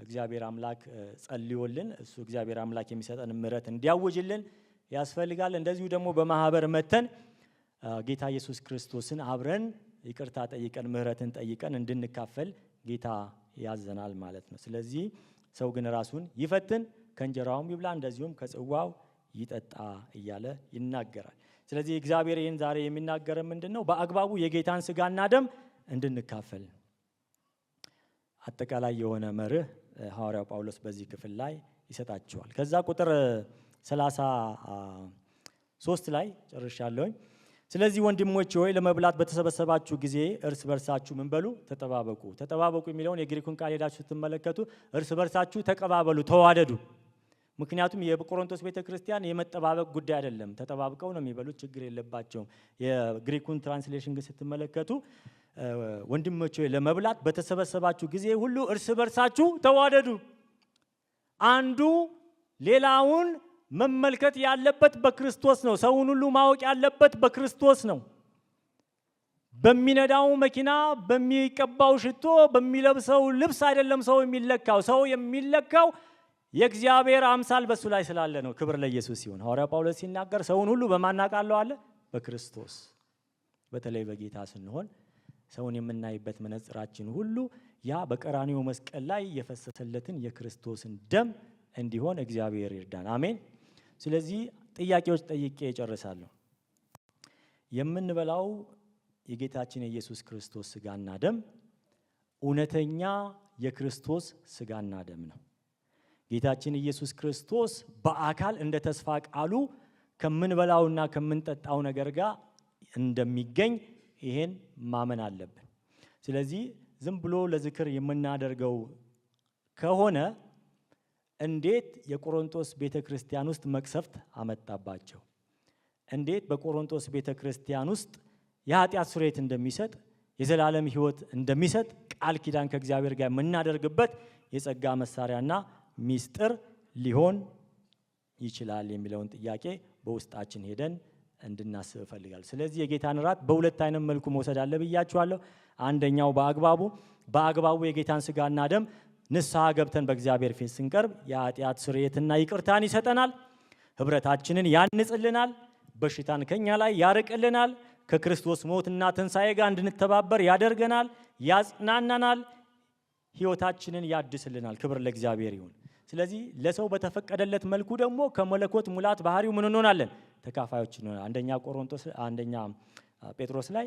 እግዚአብሔር አምላክ ጸልዮልን እሱ እግዚአብሔር አምላክ የሚሰጠን ምሕረት እንዲያውጅልን ያስፈልጋል። እንደዚሁ ደግሞ በማህበር መተን ጌታ ኢየሱስ ክርስቶስን አብረን ይቅርታ ጠይቀን ምሕረትን ጠይቀን እንድንካፈል ጌታ ያዘናል ማለት ነው። ስለዚህ ሰው ግን ራሱን ይፈትን፣ ከእንጀራውም ይብላ እንደዚሁም ከጽዋው ይጠጣ እያለ ይናገራል። ስለዚህ እግዚአብሔር ይህን ዛሬ የሚናገረን ምንድነው? በአግባቡ የጌታን ስጋና ደም እንድንካፈል አጠቃላይ የሆነ መርህ ሐዋርያው ጳውሎስ በዚህ ክፍል ላይ ይሰጣቸዋል። ከዛ ቁጥር 33 ላይ ጨርሻለሁኝ። ስለዚህ ወንድሞቼ ሆይ ለመብላት በተሰበሰባችሁ ጊዜ እርስ በርሳችሁ ምን በሉ? ተጠባበቁ። ተጠባበቁ የሚለውን የግሪኩን ቃል ሄዳችሁ ስትመለከቱ እርስ በርሳችሁ ተቀባበሉ፣ ተዋደዱ። ምክንያቱም የቆሮንቶስ ቤተክርስቲያን የመጠባበቅ ጉዳይ አይደለም። ተጠባብቀው ነው የሚበሉት፣ ችግር የለባቸውም። የግሪኩን ትራንስሌሽን ግን ስትመለከቱ ወንድሞቼ ሆይ ለመብላት በተሰበሰባችሁ ጊዜ ሁሉ እርስ በርሳችሁ ተዋደዱ። አንዱ ሌላውን መመልከት ያለበት በክርስቶስ ነው። ሰውን ሁሉ ማወቅ ያለበት በክርስቶስ ነው። በሚነዳው መኪና፣ በሚቀባው ሽቶ፣ በሚለብሰው ልብስ አይደለም ሰው የሚለካው። ሰው የሚለካው የእግዚአብሔር አምሳል በሱ ላይ ስላለ ነው። ክብር ለኢየሱስ ይሁን። ሐዋርያ ጳውሎስ ሲናገር ሰውን ሁሉ በማናቃለው አለ በክርስቶስ። በተለይ በጌታ ስንሆን ሰውን የምናይበት መነጽራችን ሁሉ ያ በቀራንዮ መስቀል ላይ የፈሰሰለትን የክርስቶስን ደም እንዲሆን እግዚአብሔር ይርዳን። አሜን። ስለዚህ ጥያቄዎች ጠይቄ እጨርሳለሁ። የምንበላው የጌታችን የኢየሱስ ክርስቶስ ስጋና ደም እውነተኛ የክርስቶስ ስጋና ደም ነው። ጌታችን ኢየሱስ ክርስቶስ በአካል እንደ ተስፋ ቃሉ ከምንበላውና ከምንጠጣው ነገር ጋር እንደሚገኝ ይሄን ማመን አለብን። ስለዚህ ዝም ብሎ ለዝክር የምናደርገው ከሆነ እንዴት የቆሮንቶስ ቤተክርስቲያን ውስጥ መቅሰፍት አመጣባቸው? እንዴት በቆሮንቶስ ቤተክርስቲያን ውስጥ የኃጢአት ስርየት እንደሚሰጥ የዘላለም ሕይወት እንደሚሰጥ ቃል ኪዳን ከእግዚአብሔር ጋር የምናደርግበት የጸጋ መሳሪያና ሚስጥር ሊሆን ይችላል የሚለውን ጥያቄ በውስጣችን ሄደን እንድናስብ እፈልጋለሁ። ስለዚህ የጌታን ራት በሁለት አይነት መልኩ መውሰድ አለ ብያችኋለሁ። አንደኛው በአግባቡ የጌታን ስጋና ደም ንስሐ ገብተን በእግዚአብሔር ፊት ስንቀርብ የኃጢአት ስርየትና ይቅርታን ይሰጠናል። ህብረታችንን ያንጽልናል። በሽታን ከኛ ላይ ያርቅልናል። ከክርስቶስ ሞትና ትንሣኤ ጋር እንድንተባበር ያደርገናል፣ ያጽናናናል፣ ህይወታችንን ያድስልናል። ክብር ለእግዚአብሔር ይሁን። ስለዚህ ለሰው በተፈቀደለት መልኩ ደግሞ ከመለኮት ሙላት ባህሪው ምን እንሆናለን? ተካፋዮች እንሆናለን። አንደኛ ጴጥሮስ ላይ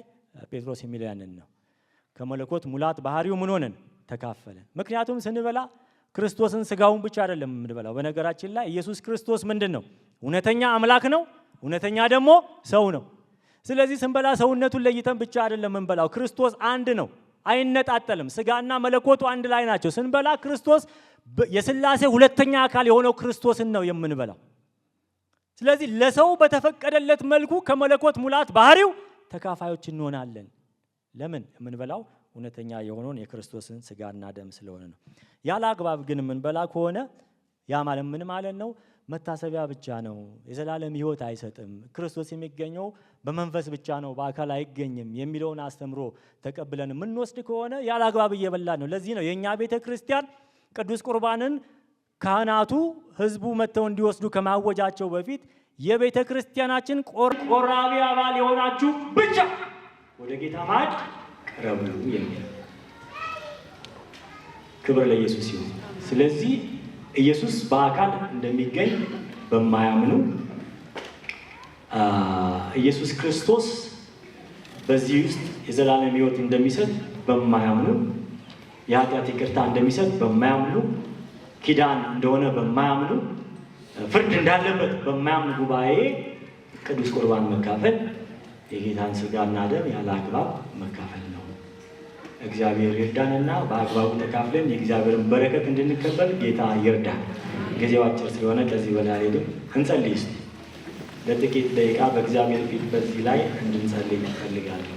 ጴጥሮስ የሚለው ያንን ነው። ከመለኮት ሙላት ባህሪው ምን ሆነን? ተካፈለን። ምክንያቱም ስንበላ ክርስቶስን ስጋውን ብቻ አይደለም የምንበላው። በነገራችን ላይ ኢየሱስ ክርስቶስ ምንድን ነው? እውነተኛ አምላክ ነው፣ እውነተኛ ደግሞ ሰው ነው። ስለዚህ ስንበላ ሰውነቱን ለይተን ብቻ አይደለም የምንበላው። ክርስቶስ አንድ ነው፣ አይነጣጠልም። ስጋና መለኮቱ አንድ ላይ ናቸው። ስንበላ ክርስቶስ የሥላሴ ሁለተኛ አካል የሆነው ክርስቶስን ነው የምንበላው። ስለዚህ ለሰው በተፈቀደለት መልኩ ከመለኮት ሙላት ባህሪው ተካፋዮች እንሆናለን። ለምን? የምንበላው እውነተኛ የሆነውን የክርስቶስን ስጋና ደም ስለሆነ ነው። ያለ አግባብ ግን የምንበላ ከሆነ ያ ማለት ምን ማለት ነው? መታሰቢያ ብቻ ነው፣ የዘላለም ሕይወት አይሰጥም፣ ክርስቶስ የሚገኘው በመንፈስ ብቻ ነው፣ በአካል አይገኝም የሚለውን አስተምሮ ተቀብለን የምንወስድ ከሆነ ያለ አግባብ እየበላን ነው። ለዚህ ነው የእኛ ቤተ ክርስቲያን ቅዱስ ቁርባንን ካህናቱ ህዝቡ መጥተው እንዲወስዱ ከማወጃቸው በፊት የቤተ ክርስቲያናችን ቆራቢ አባል የሆናችሁ ብቻ ወደ ጌታ ማዕድ ቅረቡ የሚል። ክብር ለኢየሱስ ይሁን። ስለዚህ ኢየሱስ በአካል እንደሚገኝ በማያምኑ ኢየሱስ ክርስቶስ በዚህ ውስጥ የዘላለም ሕይወት እንደሚሰጥ በማያምኑ፣ የኃጢአት ይቅርታ እንደሚሰጥ በማያምኑ፣ ኪዳን እንደሆነ በማያምኑ፣ ፍርድ እንዳለበት በማያምኑ ጉባኤ ቅዱስ ቁርባን መካፈል የጌታን ሥጋና ደም ያለ አግባብ መካፈል ነው። እግዚአብሔር ይርዳንና በአግባቡ ተካፍለን የእግዚአብሔርን በረከት እንድንቀበል ጌታ ይርዳን። ጊዜው አጭር ስለሆነ ከዚህ በላይ አይደለም። እንጸልይ እስቲ ለጥቂት ደቂቃ በእግዚአብሔር ፊት በዚህ ላይ እንድንጸልይ እፈልጋለሁ።